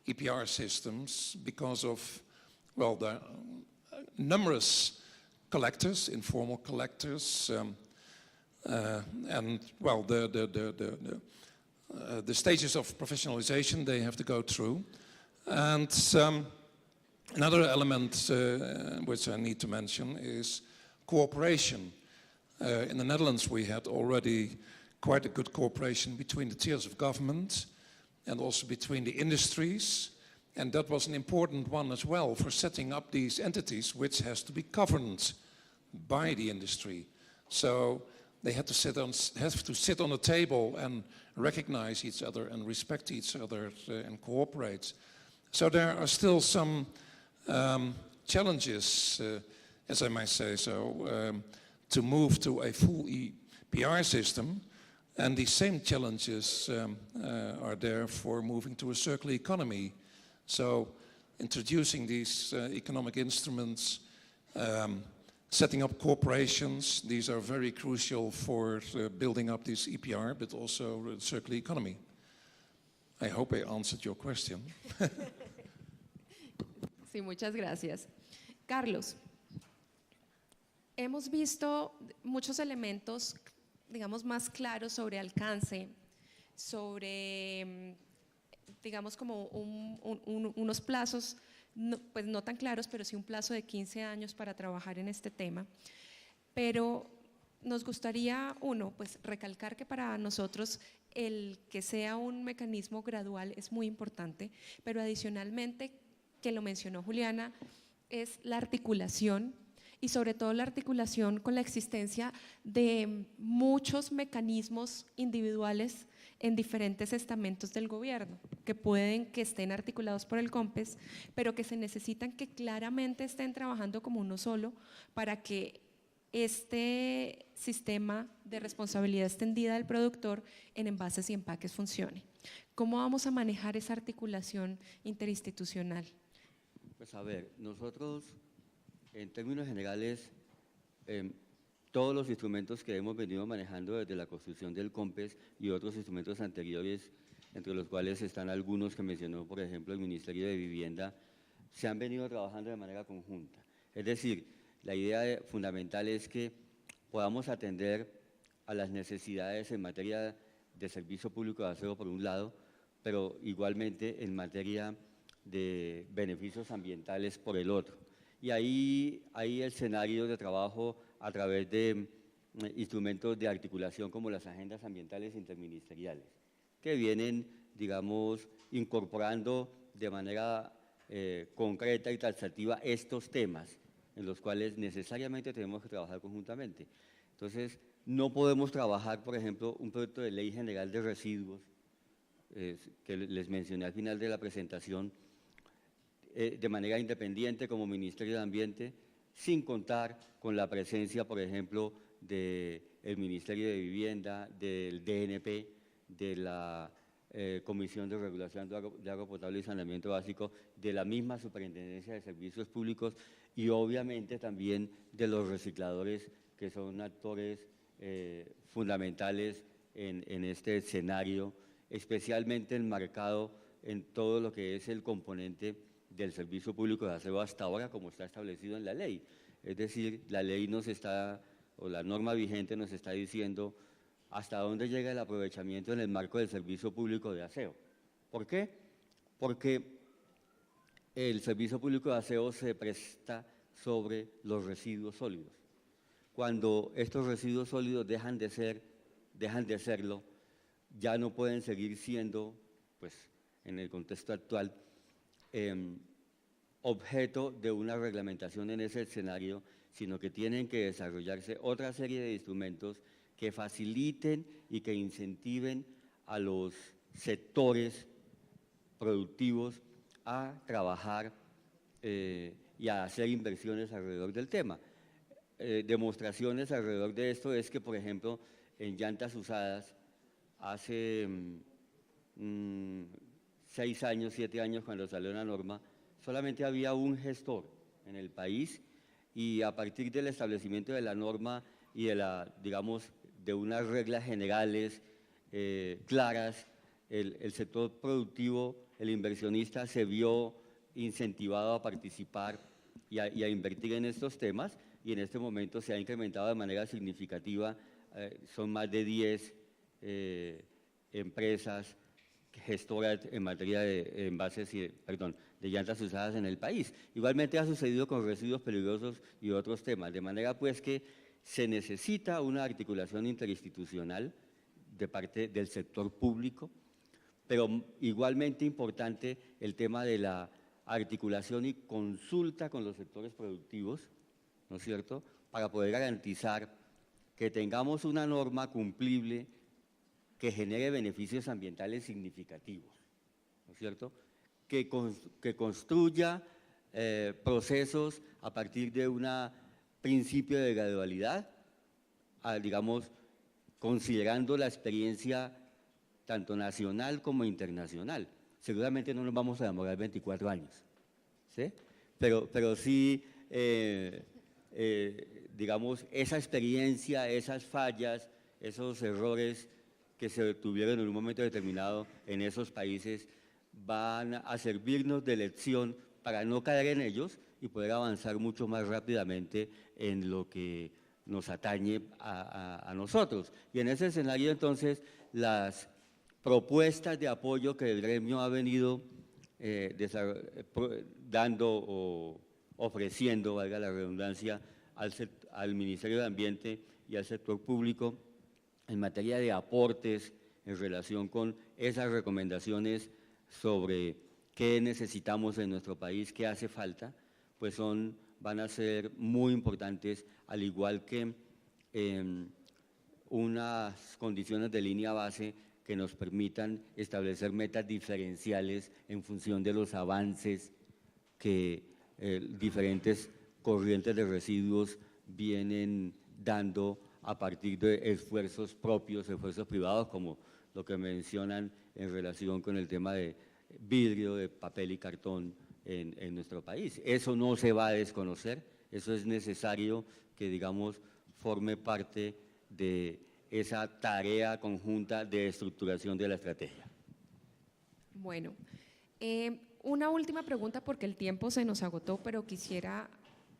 EPR systems because of, well, the numerous collectors, informal collectors, and, well, the stages of professionalization they have to go through. And another element which I need to mention is cooperation. In the Netherlands we had already quite a good cooperation between the tiers of government and also between the industries, and that was an important one as well for setting up these entities which has to be governed by the industry. So they had to sit on the table and recognize each other and respect each other and cooperate. So there are still some challenges, as I might say so, to move to a full EPR system, and these same challenges are there for moving to a circular economy. So introducing these economic instruments, setting up corporations, these are very crucial for building up this EPR, but also the circular economy. I hope I answered your question. Sí, muchas gracias. Carlos, hemos visto muchos elementos, digamos, más claros sobre alcance, sobre, digamos, como unos plazos, pues no tan claros, pero sí un plazo de 15 años para trabajar en este tema. Pero nos gustaría, uno, pues recalcar que para nosotros el que sea un mecanismo gradual es muy importante, pero adicionalmente, que lo mencionó Juliana, es la articulación y sobre todo la articulación con la existencia de muchos mecanismos individuales en diferentes estamentos del gobierno, que pueden que estén articulados por el COMPES, pero que se necesitan que claramente estén trabajando como uno solo para que este sistema de responsabilidad extendida del productor en envases y empaques funcione. ¿Cómo vamos a manejar esa articulación interinstitucional? Pues a ver, nosotros en términos generales, todos los instrumentos que hemos venido manejando desde la construcción del COMPES y otros instrumentos anteriores, entre los cuales están algunos que mencionó, por ejemplo, el Ministerio de Vivienda, se han venido trabajando de manera conjunta. Es decir, la idea fundamental es que podamos atender a las necesidades en materia de servicio público de aseo por un lado, pero igualmente en materia de beneficios ambientales por el otro. Y ahí hay escenarios de trabajo a través de instrumentos de articulación como las agendas ambientales interministeriales, que vienen, digamos, incorporando de manera concreta y taxativa estos temas en los cuales necesariamente tenemos que trabajar conjuntamente. Entonces, no podemos trabajar, por ejemplo, un proyecto de ley general de residuos, que les mencioné al final de la presentación, de manera independiente como Ministerio de Ambiente, sin contar con la presencia, por ejemplo, del Ministerio de Vivienda, del DNP, de la Comisión de Regulación de Agua Potable y Saneamiento Básico, de la misma Superintendencia de Servicios Públicos y obviamente también de los recicladores, que son actores fundamentales en este escenario, especialmente enmarcado en todo lo que es el componente del Servicio Público de Aseo hasta ahora como está establecido en la ley. Es decir, la ley nos está, o la norma vigente nos está diciendo hasta dónde llega el aprovechamiento en el marco del Servicio Público de Aseo. ¿Por qué? Porque el Servicio Público de Aseo se presta sobre los residuos sólidos. Cuando estos residuos sólidos dejan de serlo, ya no pueden seguir siendo, pues, en el contexto actual, objeto de una reglamentación en ese escenario, sino que tienen que desarrollarse otra serie de instrumentos que faciliten y que incentiven a los sectores productivos a trabajar y a hacer inversiones alrededor del tema. Demostraciones alrededor de esto es que, por ejemplo, en llantas usadas, hace 6 años, 7 años, cuando salió la norma, solamente había un gestor en el país y a partir del establecimiento de la norma y de unas reglas generales claras, el sector productivo, el inversionista se vio incentivado a participar y a invertir en estos temas, y en este momento se ha incrementado de manera significativa. Son más de 10 empresas gestoras en materia de envases de llantas usadas en el país. Igualmente ha sucedido con residuos peligrosos y otros temas, de manera pues que se necesita una articulación interinstitucional de parte del sector público, pero igualmente importante el tema de la articulación y consulta con los sectores productivos, ¿no es cierto?, para poder garantizar que tengamos una norma cumplible que genere beneficios ambientales significativos, ¿no es cierto?, que construya procesos a partir de un principio de gradualidad, digamos, considerando la experiencia tanto nacional como internacional. Seguramente no nos vamos a demorar 24 años, ¿sí? Pero sí, digamos, esa experiencia, esas fallas, esos errores que se tuvieron en un momento determinado en esos países van a servirnos de lección para no caer en ellos y poder avanzar mucho más rápidamente en lo que nos atañe a nosotros. Y en ese escenario, entonces, las propuestas de apoyo que el gremio ha venido dando o ofreciendo, valga la redundancia, al Ministerio de Ambiente y al sector público en materia de aportes en relación con esas recomendaciones sobre qué necesitamos en nuestro país, qué hace falta, pues van a ser muy importantes, al igual que unas condiciones de línea base que nos permitan establecer metas diferenciales en función de los avances que diferentes corrientes de residuos vienen dando a partir de esfuerzos propios, esfuerzos privados, como lo que mencionan en relación con el tema de vidrio, de papel y cartón en nuestro país. Eso no se va a desconocer, eso es necesario que, digamos, forme parte de esa tarea conjunta de estructuración de la estrategia. Bueno, una última pregunta porque el tiempo se nos agotó, pero quisiera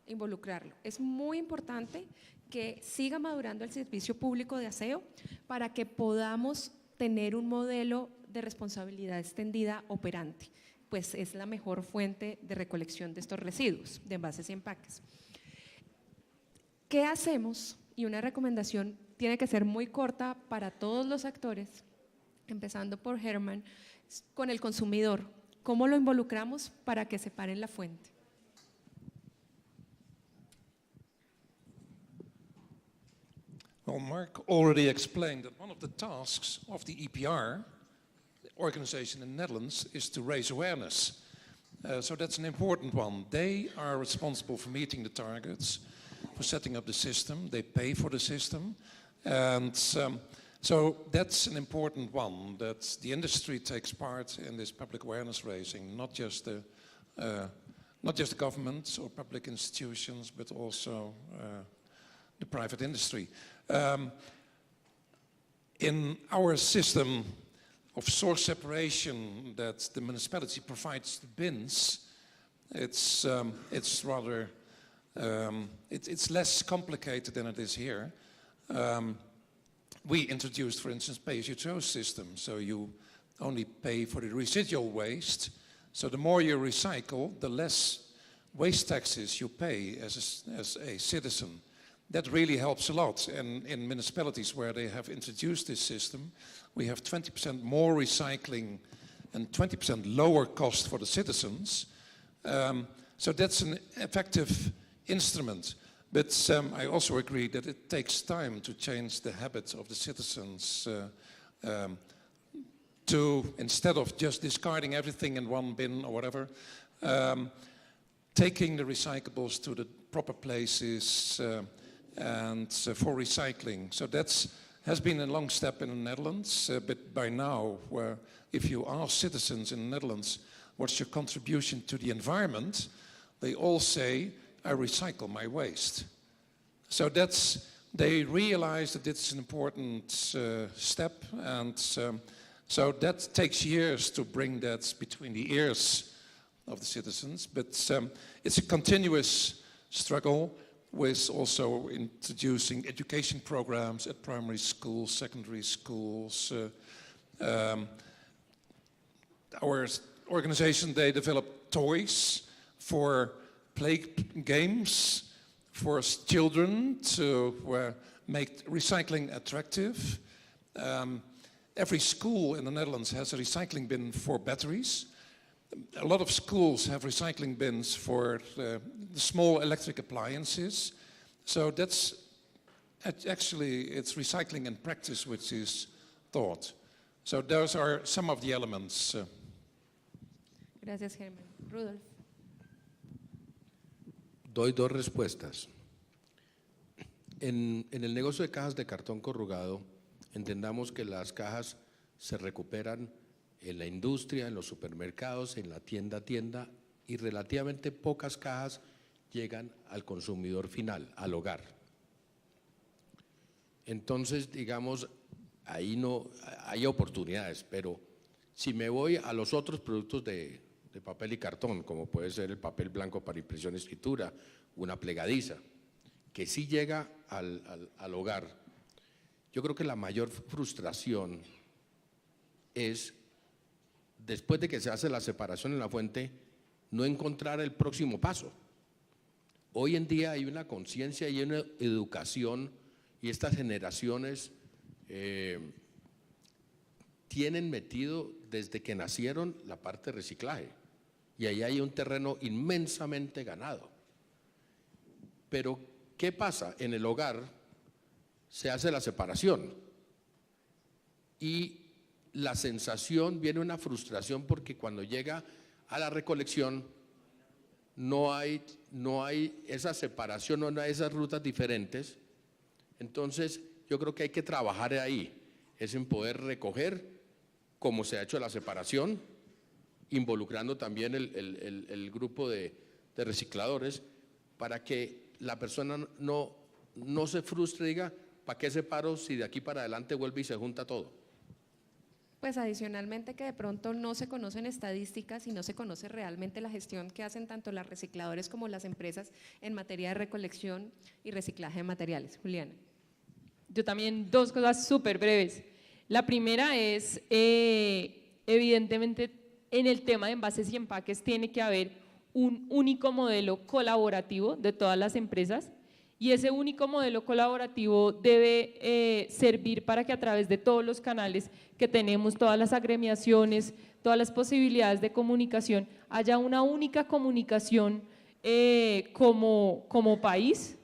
involucrarlo. Es muy importante que siga madurando el servicio público de aseo para que podamos tener un modelo de responsabilidad extendida operante, pues es la mejor fuente de recolección de estos residuos, de envases y empaques. ¿Qué hacemos? Y una recomendación tiene que ser muy corta para todos los actores, empezando por Herman, con el consumidor. ¿Cómo lo involucramos para que separen la fuente? Well, Mark already explained that one of the tasks of the EPR organization in the Netherlands is to raise awareness. So that's an important one. They are responsible for meeting the targets, for setting up the system. They pay for the system. And so that's an important one, that the industry takes part in this public awareness raising, not just the governments or public institutions, but also the private industry. In our system of source separation that the municipality provides the bins, It's rather, it's less complicated than it is here. We introduced, for instance, pay-as-you-throw system, so you only pay for the residual waste. So the more you recycle, the less waste taxes you pay as a citizen. That really helps a lot. And in municipalities where they have introduced this system, we have 20% more recycling and 20% lower cost for the citizens. So that's an effective instrument. But I also agree that it takes time to change the habits of the citizens to, instead of just discarding everything in one bin or whatever, taking the recyclables to the proper places and for recycling. So that has been a long step in the Netherlands, but by now, if you ask citizens in the Netherlands, what's your contribution to the environment, they all say, I recycle my waste. So they realize that it's an important step, and so that takes years to bring that between the ears of the citizens, but it's a continuous struggle with also introducing education programs at primary schools, secondary schools. Our organization, they develop toys for play games for children to make recycling attractive. Every school in the Netherlands has a recycling bin for batteries. A lot of schools have recycling bins for the small electric appliances. So that's actually, it's recycling in practice which is thought. So those are some of the elements. Gracias, Germán. Rudolf. Doy dos respuestas. En el negocio de cajas de cartón corrugado, entendamos que las cajas se recuperan en la industria, en los supermercados, en la tienda a tienda, y relativamente pocas cajas llegan al consumidor final, al hogar. Entonces, digamos, ahí no hay oportunidades, pero si me voy a los otros productos de papel y cartón, como puede ser el papel blanco para impresión y escritura, una plegadiza, que sí llega al hogar, yo creo que la mayor frustración es, después de que se hace la separación en la fuente, no encontrar el próximo paso. Hoy en día hay una conciencia y una educación, y estas generaciones tienen metido desde que nacieron la parte de reciclaje, y ahí hay un terreno inmensamente ganado. Pero, ¿qué pasa? En el hogar se hace la separación y la sensación, viene una frustración porque cuando llega a la recolección no hay esa separación, no hay esas rutas diferentes. Entonces yo creo que hay que trabajar ahí, es en poder recoger como se ha hecho la separación, involucrando también el grupo de recicladores, para que la persona no se frustre y diga, ¿para qué separo si de aquí para adelante vuelve y se junta todo? Pues adicionalmente que de pronto no se conocen estadísticas y no se conoce realmente la gestión que hacen tanto las recicladores como las empresas en materia de recolección y reciclaje de materiales. Juliana. Yo también, dos cosas súper breves. La primera es, evidentemente, en el tema de envases y empaques tiene que haber un único modelo colaborativo de todas las empresas, y ese único modelo colaborativo debe servir para que a través de todos los canales que tenemos, todas las agremiaciones, todas las posibilidades de comunicación, haya una única comunicación como país,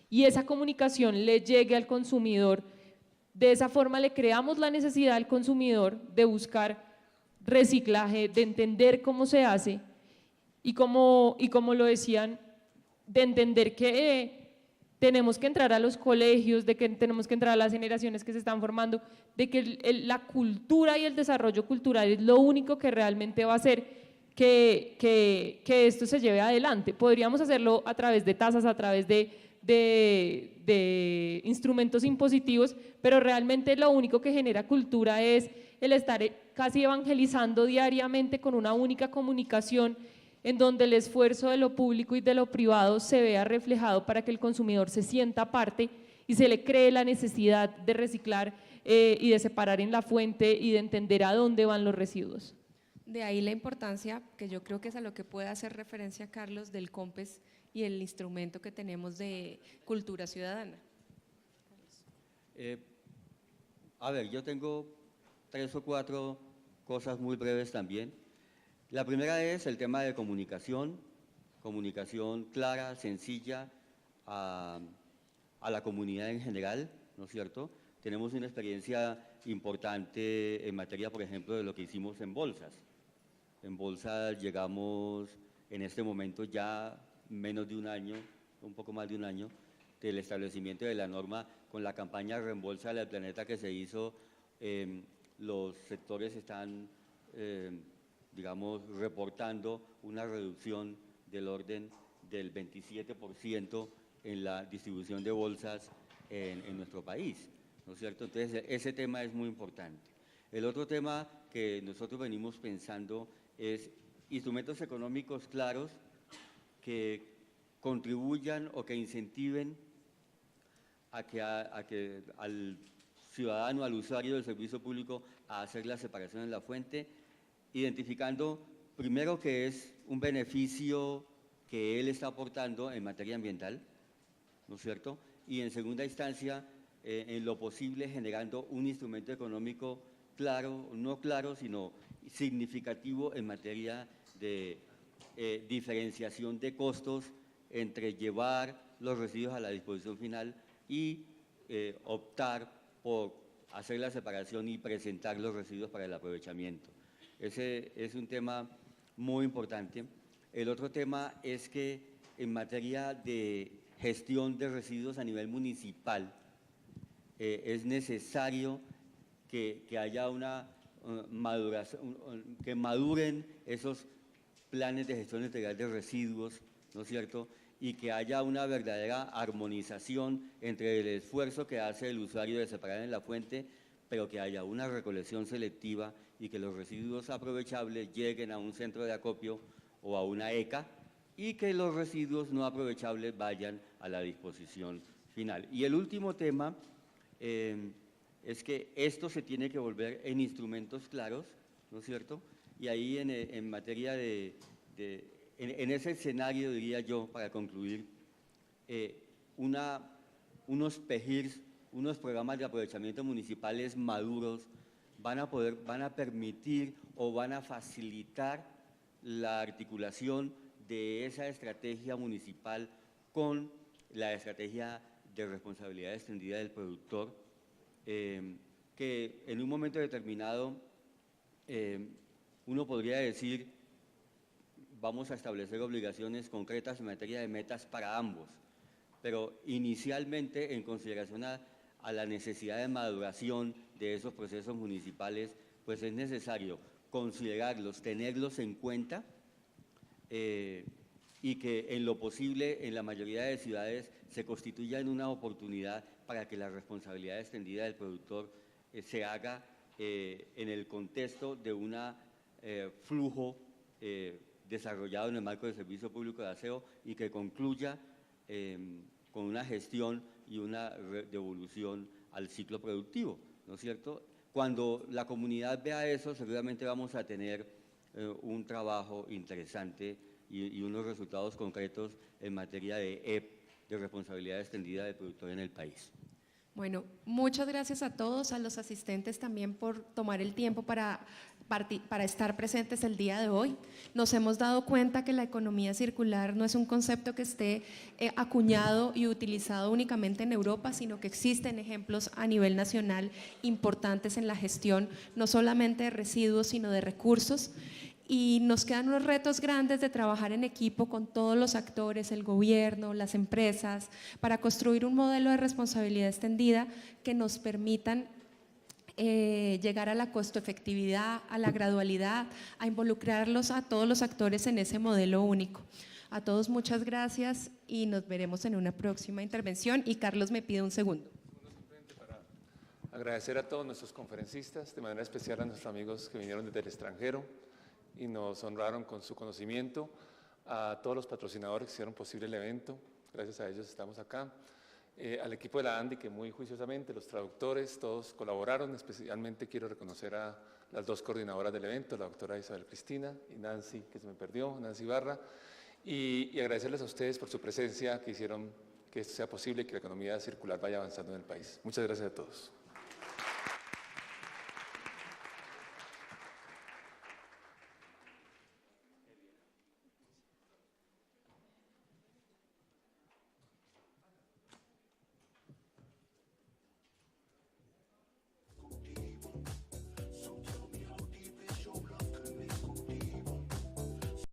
y esa comunicación le llegue al consumidor. De esa forma le creamos la necesidad al consumidor de buscar reciclaje, de entender cómo se hace y como lo decían, de entender que tenemos que entrar a los colegios, de que tenemos que entrar a las generaciones que se están formando, de que la cultura y el desarrollo cultural es lo único que realmente va a hacer que esto se lleve adelante. Podríamos hacerlo a través de tasas, a través de instrumentos impositivos, pero realmente lo único que genera cultura es el estar casi evangelizando diariamente con una única comunicación, en donde el esfuerzo de lo público y de lo privado se vea reflejado para que el consumidor se sienta parte y se le cree la necesidad de reciclar y de separar en la fuente y de entender a dónde van los residuos. De ahí la importancia, que yo creo que es a lo que puede hacer referencia Carlos, del COMPES y el instrumento que tenemos de cultura ciudadana. A ver, yo tengo 3 o 4 cosas muy breves también. La primera es el tema de comunicación clara, sencilla a la comunidad en general, ¿no es cierto? Tenemos una experiencia importante en materia, por ejemplo, de lo que hicimos en bolsas. En bolsas llegamos en este momento ya menos de un año, un poco más de un año, del establecimiento de la norma con la campaña Reembolsa del Planeta que se hizo. Los sectores están, digamos, reportando una reducción del orden del 27% en la distribución de bolsas en nuestro país, ¿no es cierto? Entonces, ese tema es muy importante. El otro tema que nosotros venimos pensando es instrumentos económicos claros que contribuyan o que incentiven a que al ciudadano, al usuario del servicio público, a hacer la separación en la fuente, identificando primero que es un beneficio que él está aportando en materia ambiental, ¿no es cierto? Y en segunda instancia, en lo posible, generando un instrumento económico claro, no claro, sino significativo en materia de diferenciación de costos entre llevar los residuos a la disposición final y optar por hacer la separación y presentar los residuos para el aprovechamiento. Ese es un tema muy importante. El otro tema es que en materia de gestión de residuos a nivel municipal es necesario que haya una maduración, que maduren esos planes de gestión integral de residuos, ¿no es cierto?, y que haya una verdadera armonización entre el esfuerzo que hace el usuario de separar en la fuente, pero que haya una recolección selectiva y que los residuos aprovechables lleguen a un centro de acopio o a una ECA y que los residuos no aprovechables vayan a la disposición final. Y el último tema es que esto se tiene que volver en instrumentos claros, ¿no es cierto? Y ahí en materia en ese escenario, diría yo, para concluir, unos PEJIRs, unos programas de aprovechamiento municipales maduros van a permitir o van a facilitar la articulación de esa estrategia municipal con la estrategia de responsabilidad extendida del productor, que en un momento determinado uno podría decir vamos a establecer obligaciones concretas en materia de metas para ambos, pero inicialmente en consideración a la necesidad de maduración de esos procesos municipales, pues es necesario considerarlos, tenerlos en cuenta y que en lo posible en la mayoría de ciudades se constituyan una oportunidad para que la responsabilidad extendida del productor se haga en el contexto de un flujo desarrollado en el marco del Servicio Público de Aseo y que concluya con una gestión y una devolución al ciclo productivo, ¿no es cierto? Cuando la comunidad vea eso, seguramente vamos a tener un trabajo interesante y unos resultados concretos en materia de de responsabilidad extendida del productor en el país. Bueno, muchas gracias a todos, a los asistentes también por tomar el tiempo para estar presentes el día de hoy. Nos hemos dado cuenta que la economía circular no es un concepto que esté acuñado y utilizado únicamente en Europa, sino que existen ejemplos a nivel nacional importantes en la gestión, no solamente de residuos, sino de recursos. Y nos quedan unos retos grandes de trabajar en equipo con todos los actores, el gobierno, las empresas, para construir un modelo de responsabilidad extendida que nos permitan llegar a la costo-efectividad, a la gradualidad, a involucrarlos a todos los actores en ese modelo único. A todos muchas gracias y nos veremos en una próxima intervención. Y Carlos me pide un segundo. Para agradecer a todos nuestros conferencistas, de manera especial a nuestros amigos que vinieron desde el extranjero y nos honraron con su conocimiento, a todos los patrocinadores que hicieron posible el evento, gracias a ellos estamos acá, al equipo de la ANDI que muy juiciosamente, los traductores, todos colaboraron, especialmente quiero reconocer a las dos coordinadoras del evento, la doctora Isabel Cristina y Nancy, que se me perdió, Nancy Barra, y agradecerles a ustedes por su presencia, que hicieron que esto sea posible y que la economía circular vaya avanzando en el país. Muchas gracias a todos.